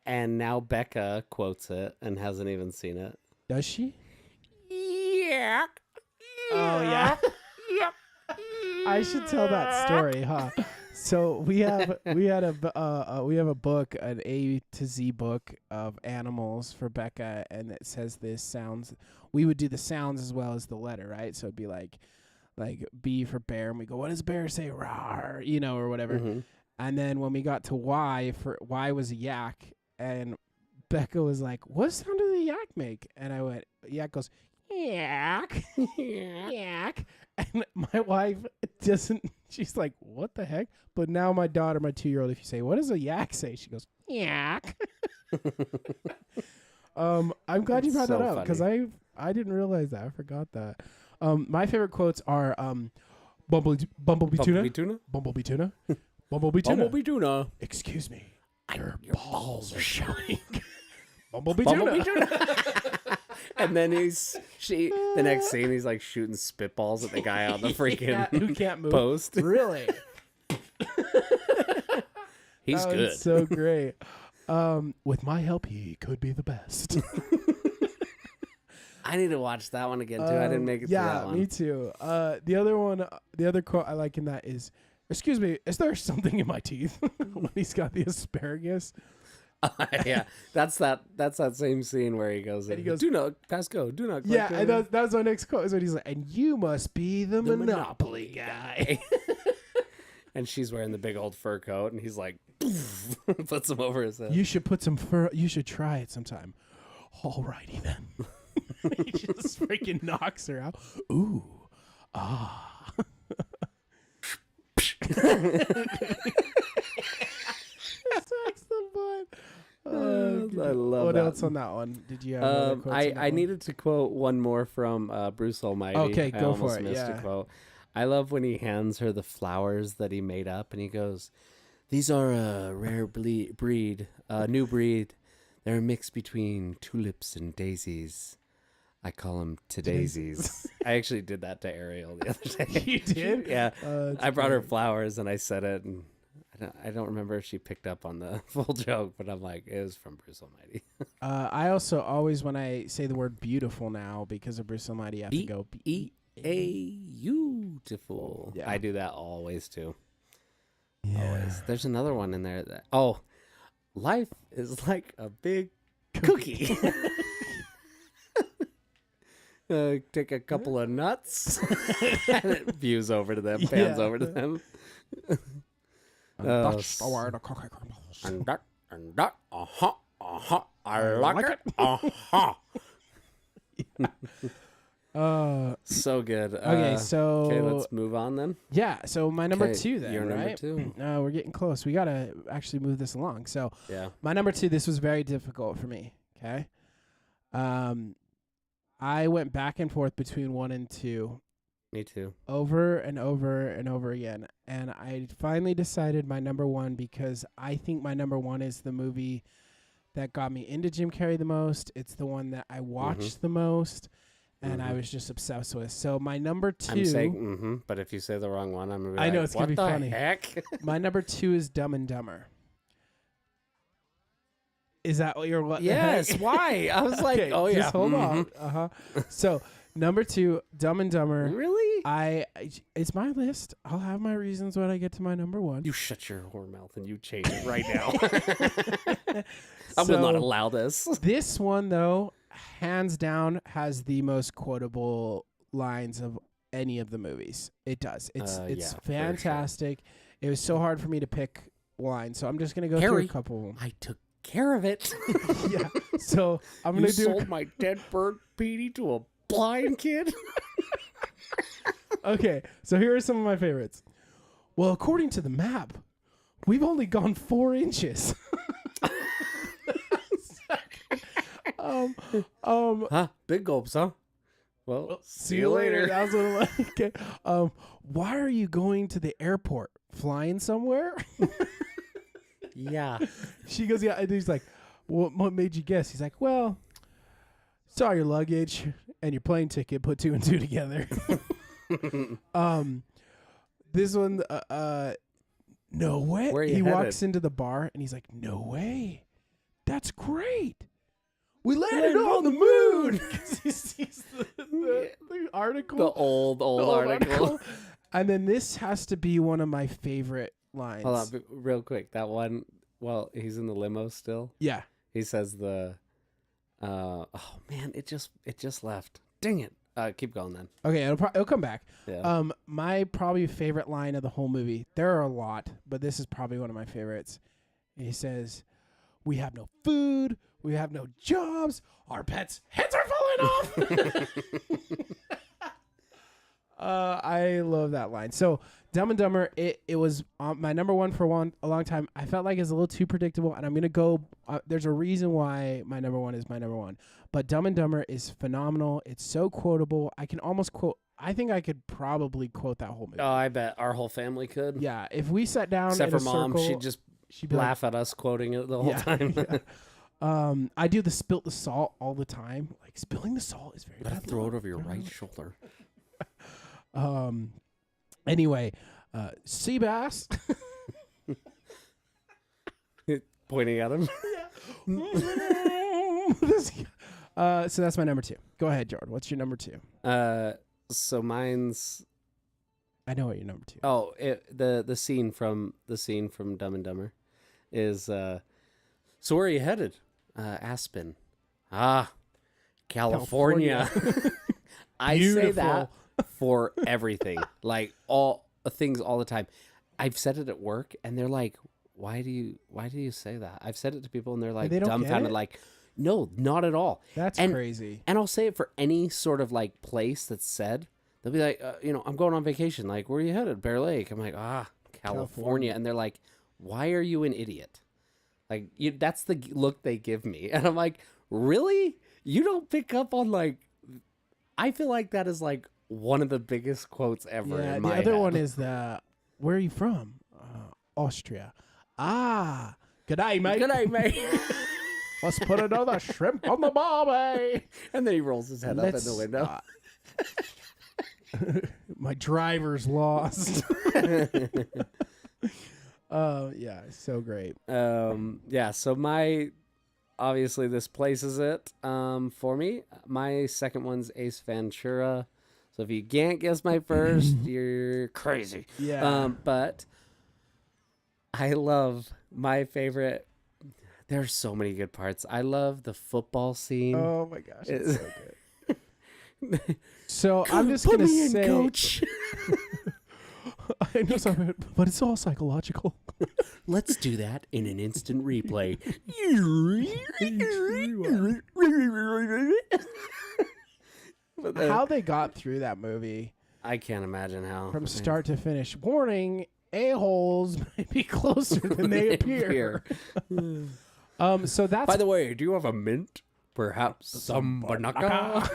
And now Becca quotes it and hasn't even seen it. Does she? Yeah. Oh yeah. Yeah. I should tell that story, huh? So we have a book, an A to Z book of animals for Becca, and it says this sounds. We would do the sounds as well as the letter, right? So it'd be like B for bear, and we go, what does bear say? Rawr, or whatever. Mm-hmm. And then when we got to Y, for Y was a yak, and Becca was like, what sound does a yak make? And I went, yak goes, yak, yak. And my wife doesn't, she's like, what the heck? But now my daughter, my 2-year-old, if you say, what does a yak say? She goes, yak. I'm glad you brought that up, because I didn't realize that. I forgot that. My favorite quotes are Bumblebee tuna. Bumblebee tuna. Bumblebee tuna. Bumblebee tuna. Excuse me. Your balls are showing. Bumblebee tuna. And then the next scene, he's like shooting spitballs at the guy on the freaking who can't move. Post. Really? He's good. So great. With my help, he could be the best. I need to watch that one again too. I didn't make it to that one. Yeah, me too. The other quote I like in that is, excuse me, is there something in my teeth? When he's got the asparagus. Yeah, that's that same scene where he goes, do not pass go, do not. Yeah, and that's my next quote is when he's like, and you must be the Monopoly guy. And she's wearing the big old fur coat, and he's like, puts him over his head. You should put some fur. You should try it sometime. Alrighty then. He just freaking knocks her out. Ooh, ah. It's excellent fun. I love what that. else on that one? Did you have I needed to quote one more from Bruce Almighty. Okay, I go for almost it. missed Yeah. a quote. I love when he hands her the flowers that he made up, and he goes, "These are a rare breed, a new breed. They're a mix between tulips and daisies. I call them to-daisies." I actually did that to Ariel the other day. You did? Yeah. I brought her flowers, and I said it, and I don't remember if she picked up on the full joke, but I'm like, it was from Bruce Almighty. I also always, when I say the word beautiful now, because of Bruce Almighty, I have to go beautiful. Yeah. I do that always, too. Yeah. Always. There's another one in there that, life is like a big cookie. Take a couple of nuts, and it views over to them, pans over to them. That's the way the cookie crumbles. And that, I like it. So good. Okay, okay, let's move on then. Yeah, so my number 2 then, your right? number 2. We're getting close. We got to actually move this along. So yeah, my number 2, this was very difficult for me, okay? I went back and forth between 1 and 2. Me too. Over and over and over again. And I finally decided my number 1 because I think my number 1 is the movie that got me into Jim Carrey the most. It's the one that I watched the most. And I was just obsessed with. So my number 2. I'm saying, but if you say the wrong one, I'm gonna be I know it's gonna be funny. What the heck? My number 2 is Dumb and Dumber. Is that what you're? Yes. Why? I was like, okay, just hold on. So number 2, Dumb and Dumber. Really? It's my list. I'll have my reasons when I get to my number 1. You shut your whore mouth and you change it right now. I will not allow this. This one though, hands down, has the most quotable lines of any of the movies. It does. It's fantastic. Sure. It was so hard for me to pick one, so I'm just gonna go through a couple of them. I took care of it. Yeah. So I'm gonna sold my dead bird Petey to a blind kid. Okay, so here are some of my favorites. Well, according to the map, we've only gone 4 inches. Big gulps, huh? Well, see you later. That was what okay. Why are you going to the airport? Flying somewhere? Yeah. She goes, yeah. And he's like, what made you guess? He's like, well, saw your luggage and your plane ticket, put 2 and 2 together. This one, no way. Where are you he headed? walks into the bar and he's like, no way. That's great. We landed on the moon. Because he sees the article. The old article. And then this has to be one of my favorite lines. Hold on, real quick. That one, well, he's in the limo still. Yeah. He says oh man, it just left. Dang it. Keep going then. Okay, it'll come back. Yeah. My probably favorite line of the whole movie. There are a lot, but this is probably one of my favorites. He says, "We have no food. We have no jobs. Our pets' heads are falling off." I love that line. So, Dumb and Dumber, it was my number 1 for a long time. I felt like it's a little too predictable, and I'm going to go. There's a reason why my number 1 is my number 1. But Dumb and Dumber is phenomenal. It's so quotable. I can almost quote. I think I could probably quote that whole movie. Oh, I bet our whole family could. Yeah, if we sat down except in for a Mom, circle, she'd laugh at us quoting it the whole time. Yeah. I do the spilt the salt all the time. Like spilling the salt is very bad. Throw it over your right shoulder. Anyway, sea bass. Pointing at him. So that's my number 2. Go ahead, Jordan. What's your number 2? So mine's. I know what your number 2. Oh, the scene from Dumb and Dumber is. So where are you headed? Aspen. California. I say that for everything, like all things all the time. I've said it at work, and they're like, "Why do you say that?" I've said it to people, and they're like dumbfounded, like, "No, not at all." That's crazy. And I'll say it for any sort of like place that's said. They'll be like, I'm going on vacation. Like, where are you headed? Bear Lake. I'm like, California. And they're like, "Why are you an idiot?" Like, that's the look they give me, and I'm like, "Really? You don't pick up on like." I feel like that is like one of the biggest quotes ever in my The other head. one is where are you from? Austria. Ah, good day, mate. Good night, mate. Let's put another shrimp on the barbie. And then he rolls his head up in the window. My driver's lost. Yeah, so great. Yeah, so obviously this places it for me. My second one's Ace Ventura. So if you can't guess my first, you're crazy. Yeah. But I love my favorite. There's so many good parts. I love the football scene. Oh my gosh, it's so good. So I'm just gonna say, Coach. I know something, but it's all psychological. Let's do that in an instant replay. How they got through that movie I can't imagine how. from start to finish. Warning: a-holes may be closer than they appear. So that's. By the way, do you have a mint? Perhaps some banaka?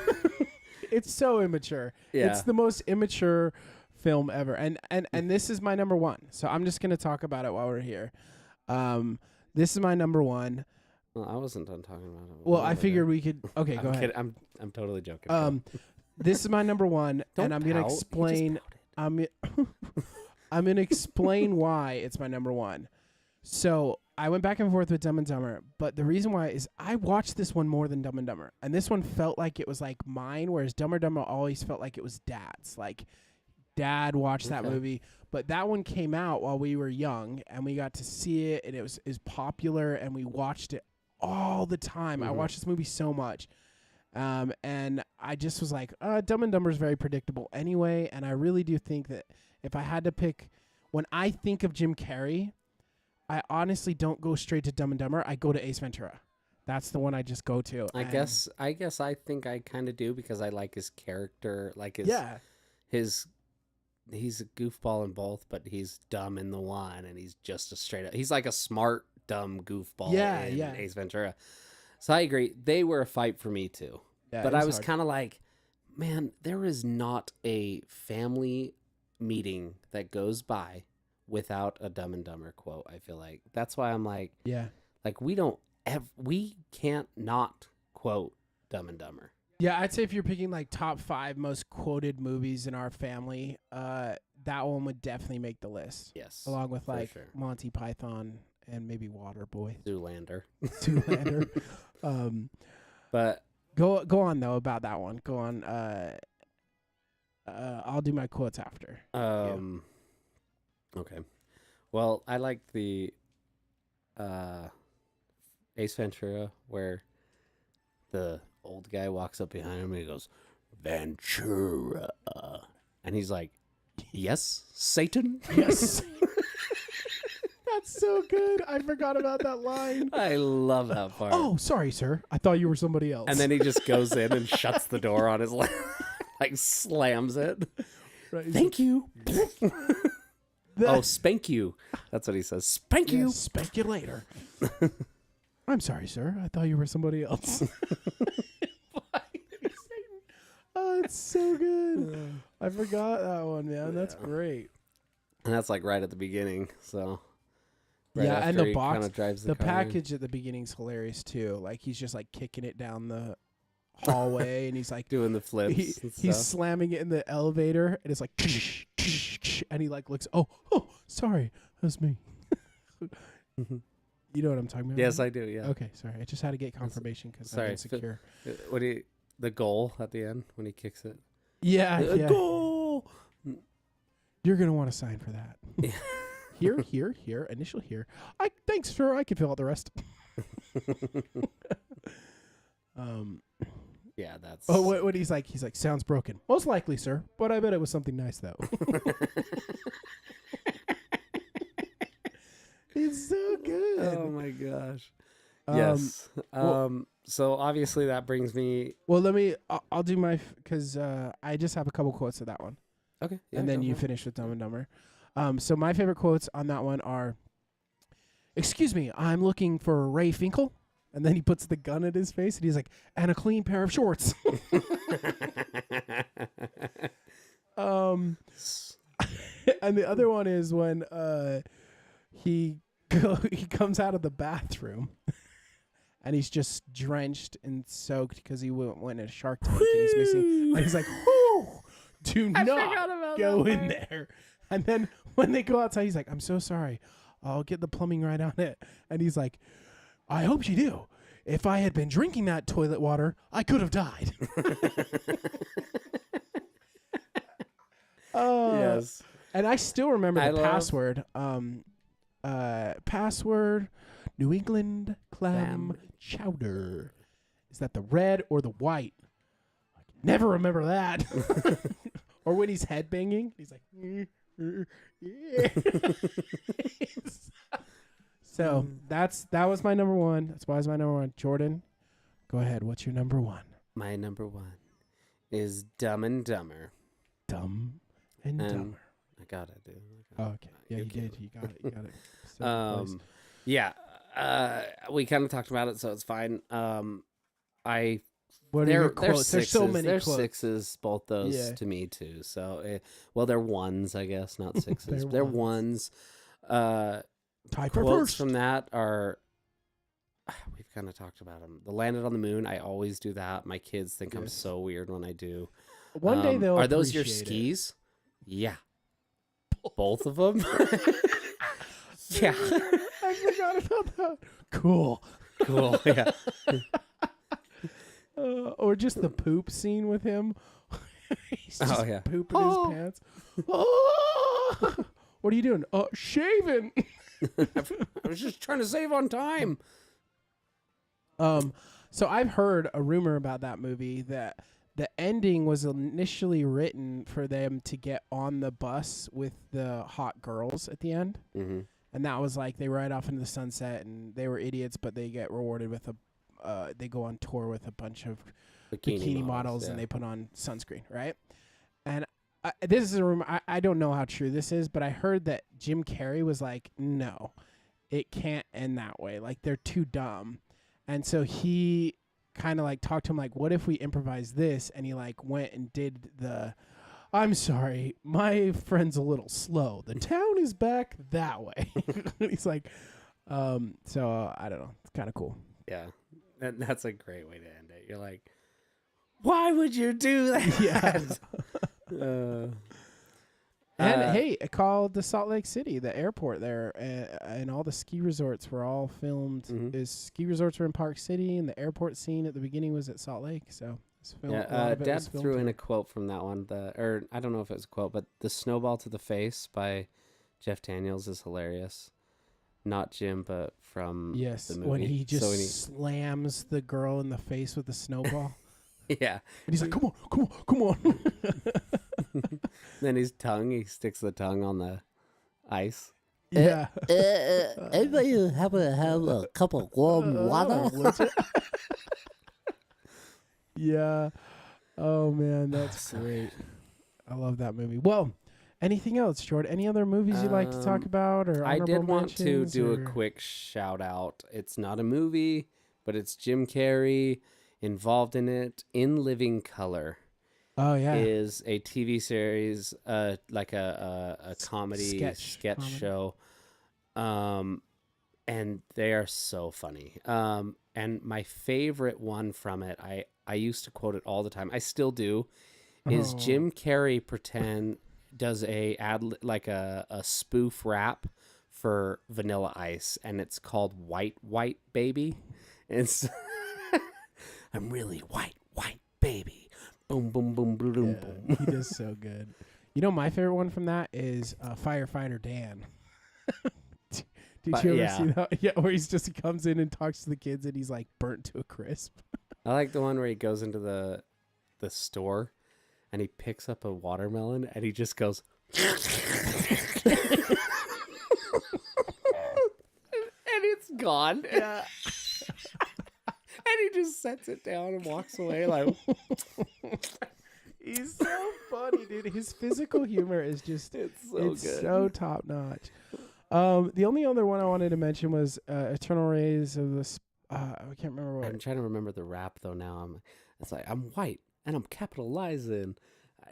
It's so immature. Yeah. It's the most immature film ever. And this is my number one. So I'm just gonna talk about it while we're here. This is my number one. Well, I wasn't done talking about it. Well, I figured we could. Okay, go ahead. I'm totally joking. This is my number one, Don't and I'm gonna pout. You just explain. pouted. I'm gonna explain why it's my number one. So I went back and forth with Dumb and Dumber, but the reason why is I watched this one more than Dumb and Dumber, and this one felt like it was like mine, whereas Dumb and Dumber always felt like it was Dad's. Like Dad watched that movie, but that one came out while we were young, and we got to see it, and it was popular, and we watched it all the time. I watched this movie so much. And I just was like, Dumb and Dumber is very predictable anyway. And I really do think that if I had to pick, when I think of Jim Carrey, I honestly don't go straight to Dumb and Dumber. I go to Ace Ventura. That's the one I just go to. I guess I think I kind of do because I like his character, like he's a goofball in both, but he's dumb in the one, and he's just a straight up. He's like a smart, dumb goofball in Ace Ventura. So I agree. They were a fight for me too. Yeah, but I was kind of like, man, there is not a family meeting that goes by without a Dumb and Dumber quote. I feel like that's why I'm like, like we can't not quote Dumb and Dumber. Yeah, I'd say if you're picking like top 5 most quoted movies in our family, that one would definitely make the list. Yes, along with like Monty Python and maybe Waterboy, Zoolander. But go on though about that one. Go on. I'll do my quotes after. Okay. Well, I like the Ace Ventura where the old guy walks up behind him and he goes, Ventura. And he's like, yes, Satan? Yes. That's so good. I forgot about that line. I love that part. Oh, sorry, sir. I thought you were somebody else. And then he just goes in and shuts the door on his leg, like slams it. Right. Thank you. Oh, spank you. That's what he says. Spank you. Spank you later. I'm sorry, sir. I thought you were somebody else. Oh, it's so good. I forgot that one, man. That's great. And that's like right at the beginning, so... Right yeah, and the box, the package at the beginning is hilarious too. Like he's just like kicking it down the hallway, and he's like doing the flips. He's slamming it in the elevator, and it's like, and he like looks. Oh, sorry, that was me. You know what I'm talking about? Yes, I do. Yeah. Okay, sorry. I just had to get confirmation because I'm insecure. The goal at the end when he kicks it. Yeah, goal. You're gonna want to sign for that. Yeah. Here, initial here. Thanks, sir. I can fill out the rest. Yeah, that's. Oh, what he's like? He's like, sounds broken. Most likely, sir. But I bet it was something nice, though. It's so good. Oh my gosh. Yes. So obviously that brings me. Well, I'll do my because I just have a couple quotes of that one. Okay. Yeah, and then you finish with Dumb and Dumber. So my favorite quotes on that one are, "Excuse me, I'm looking for Ray Finkel," and then he puts the gun at his face, and he's like, "And a clean pair of shorts." And the other one is when he comes out of the bathroom and he's just drenched and soaked because he went in a Shark Tank and he's missing. And he's like, "Whoo! Do not go in there." And then when they go outside, he's like, "I'm so sorry. I'll get the plumbing right on it." And he's like, "I hope you do. If I had been drinking that toilet water, I could have died." Yes. And I still remember the password. Password New England clam chowder. Is that the red or the white? Never remember that. Or when he's headbanging, he's like, yeah. So that was my number one. That's why it's my number one. Jordan, go ahead. What's your number one? My number one is Dumb and Dumber. Dumb and Dumber. I got it, dude. Okay. Yeah, you did. You got it. You got it. So yeah. We kind of talked about it, so it's fine. What are your quotes? There's so many There's quotes. Sixes, both those to me too. So, they're ones, I guess, not sixes. they're ones. Quotes from that are, we've kind of talked about them. The Landed on the Moon, I always do that. My kids think I'm so weird when I do. One day they'll Are those your appreciate skis? Yeah. Both of them? Yeah. I forgot about that. Cool, yeah. Or just the poop scene with him. He's just pooping his pants. What are you doing? Shaving. I was just trying to save on time. So I've heard a rumor about that movie that the ending was initially written for them to get on the bus with the hot girls at the end. Mm-hmm. And that was like they ride off into the sunset and they were idiots, but they get rewarded with they go on tour with a bunch of bikini models and they put on sunscreen, right? And this is a rumor. I don't know how true this is, but I heard that Jim Carrey was like, no, it can't end that way. Like, they're too dumb. And so he kind of like talked to him like, what if we improvise this? And he like went and did I'm sorry, my friend's a little slow. The town is back that way. He's like, so I don't know. It's kind of cool. Yeah. That's a great way to end it. You're like, why would you do that? Yeah. And hey, it called the Salt Lake City, the airport there, and all the ski resorts were all filmed. Mm-hmm. Ski resorts were in Park City, and the airport scene at the beginning was at Salt Lake. So it's filmed. Dad threw in a quote from that one. Or I don't know if it was a quote, but the snowball to the face by Jeff Daniels is hilarious. Not Jim, but from the movie. When he just slams the girl in the face with the snowball. Yeah. And he's like, come on. Then he sticks the tongue on the ice. Yeah. Anybody have a cup of warm water? Yeah. Oh, man, that's great. I love that movie. Well, anything else, Jordan? Any other movies you'd like to talk about? Or I did want to do a quick shout out. It's not a movie, but it's Jim Carrey involved in it. In Living Color. Oh yeah, is a TV series, like a comedy sketch show, and they are so funny. And my favorite one from it, I used to quote it all the time. I still do. Is Jim Carrey does a spoof rap for Vanilla Ice, and it's called White Baby. And it's I'm really white baby. Boom, boom, boom, boom, boom, boom. He does so good. You know, my favorite one from that is Firefighter Dan. Did you ever see that? Yeah, where he comes in and talks to the kids and he's like burnt to a crisp. I like the one where he goes into the store and he picks up a watermelon and he just goes and it's gone. Yeah. And he just sets it down and walks away like. He's so funny, dude. His physical humor is just it's so top notch. The only other one I wanted to mention was Eternal Rays of the. I can't remember what. I'm trying to remember the rap though. Now I'm white and I'm capitalizing.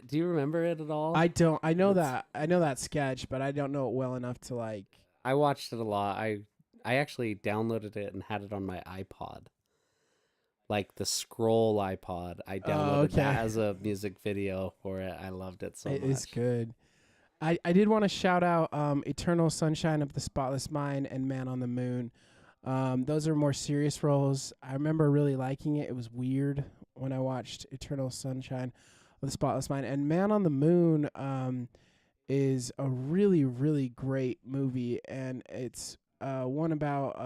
Do you remember it at all? I don't. I know that sketch, but I don't know it well enough to like. I watched it a lot. I actually downloaded it and had it on my iPod. Like the scroll iPod. I downloaded that as a music video for it. I loved it so much. It is good. I did want to shout out Eternal Sunshine of the Spotless Mind and Man on the Moon. Those are more serious roles. I remember really liking it. It was weird when I watched Eternal Sunshine of the Spotless Mind. And Man on the Moon is a really, really great movie. And it's one about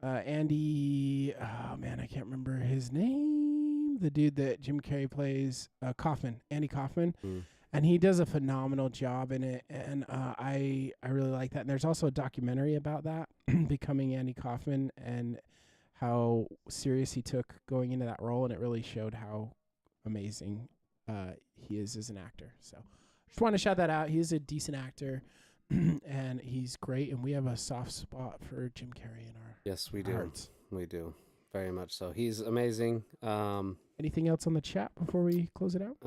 Andy... Oh, man, I can't remember his name. The dude that Jim Carrey plays, Kaufman, Andy Kaufman. And he does a phenomenal job in it, and I really like that. And there's also a documentary about that, becoming Andy Kaufman, and how serious he took going into that role, and it really showed how amazing he is as an actor. So just want to shout that out. He is a decent actor, and he's great, and we have a soft spot for Jim Carrey in our hearts. We do. Very much so. He's amazing. Anything else on the chat before we close it out?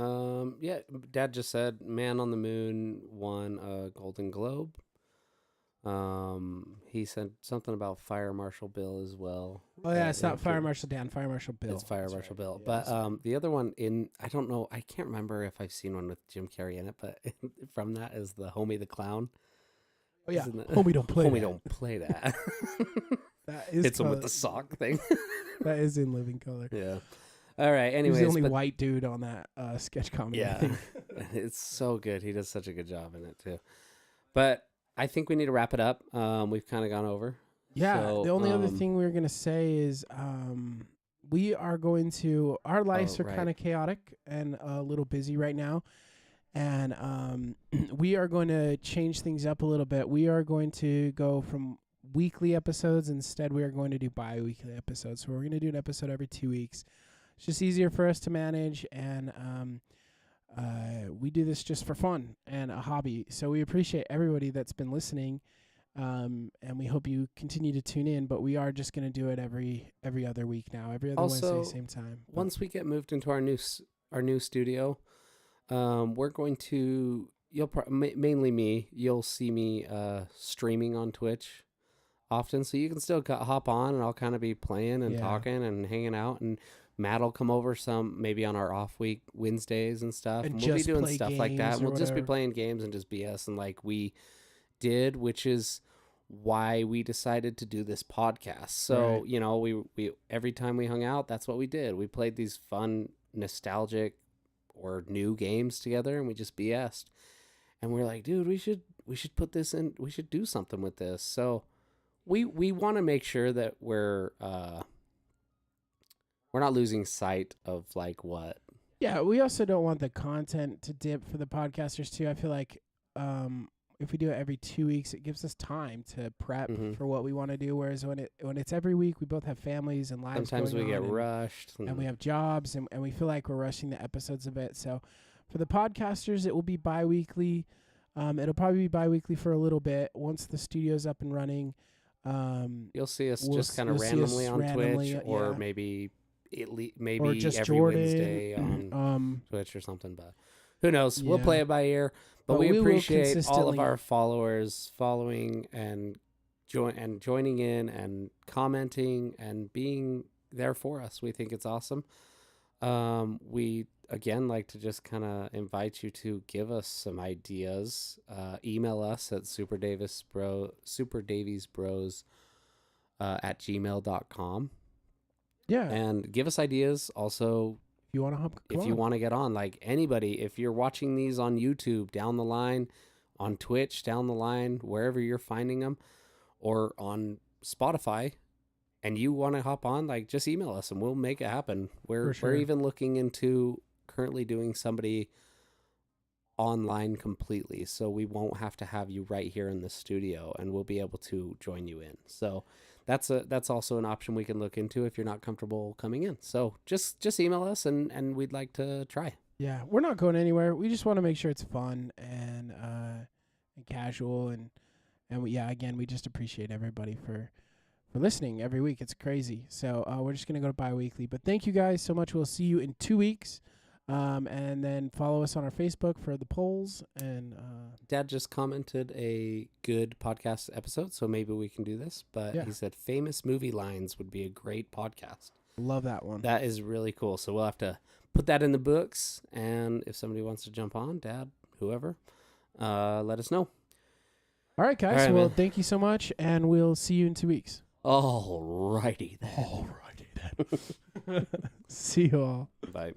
Yeah, Dad just said Man on the Moon won a Golden Globe. He said something about Fire Marshal Bill as well. Oh yeah, it's not Fire Marshal Dan, Fire Marshal Bill. It's Fire Marshal Bill. Yeah, but the other one I don't know, I can't remember if I've seen one with Jim Carrey in it, but from that is the Homie the Clown. Oh yeah, Homie don't play Homie that. Don't play that. That is hits him with the sock thing. That is in living color. Yeah. All right. Anyways, he's the only white dude on that sketch comedy. Yeah, it's so good. He does such a good job in it too. But I think we need to wrap it up. We've kind of gone over. Yeah. So, the only other thing we were gonna say is we are going to. Our lives are kind of chaotic and a little busy right now, and we are going to change things up a little bit. We are going to go from weekly episodes. Instead, we are going to do bi-weekly episodes. So we're going to do an episode every 2 weeks. It's just easier for us to manage, and we do this just for fun and a hobby. So we appreciate everybody that's been listening, and we hope you continue to tune in. But we are just going to do it every other week now, every other Wednesday, same time. Once we get moved into our new studio, we're going to mainly me. You'll see me streaming on Twitch often, so you can still hop on, and I'll kind of be playing and talking and hanging out, and Matt will come over maybe on our off week Wednesdays and stuff, and we'll be doing stuff like that, and we'll just be playing games and just BS, and like we did, which is why we decided to do this podcast. So you know, we every time we hung out, that's what we did. We played these fun, nostalgic or new games together, and we just BS'd, and we're like, dude, we should put this in, we should do something with this. So we want to make sure that we're not losing sight of like what. Yeah, we also don't want the content to dip for the podcasters too. I feel like if we do it every 2 weeks, it gives us time to prep for what we want to do. Whereas when it's every week, we both have families and lives. Sometimes we get rushed, and we have jobs, and we feel like we're rushing the episodes a bit. So for the podcasters, it will be bi-weekly. It'll probably be bi-weekly for a little bit once the studio's up and running. You'll see us just kind of randomly on Twitch, or maybe or just every Jordan, Wednesday on Twitch or something. But who knows? We'll play it by ear. But we appreciate all of our followers following and joining in and commenting and being there for us. We think it's awesome. We again like to just kind of invite you to give us some ideas. Email us at superdaviesbros at gmail.com. Yeah, and give us ideas. Also, if you want to get on, like anybody, if you're watching these on YouTube down the line, on Twitch down the line, wherever you're finding them, or on Spotify, and you want to hop on, like just email us and we'll make it happen. We're even looking into currently doing somebody online completely, so we won't have to have you right here in the studio, and we'll be able to join you in. So that's also an option we can look into if you're not comfortable coming in. So just email us, and we'd like to try. Yeah, we're not going anywhere. We just want to make sure it's fun and casual, and again, we just appreciate everybody for listening every week. It's crazy. So we're just gonna go to bi-weekly. But thank you guys so much. We'll see you in 2 weeks. And then follow us on our Facebook for the polls. And Dad just commented a good podcast episode, so maybe we can do this. But he said famous movie lines would be a great podcast. Love that one. That is really cool. So we'll have to put that in the books. And if somebody wants to jump on, Dad, whoever, let us know. All right, guys. Well, thank you so much, and we'll see you in 2 weeks. All righty then. All righty then. See you all. Bye.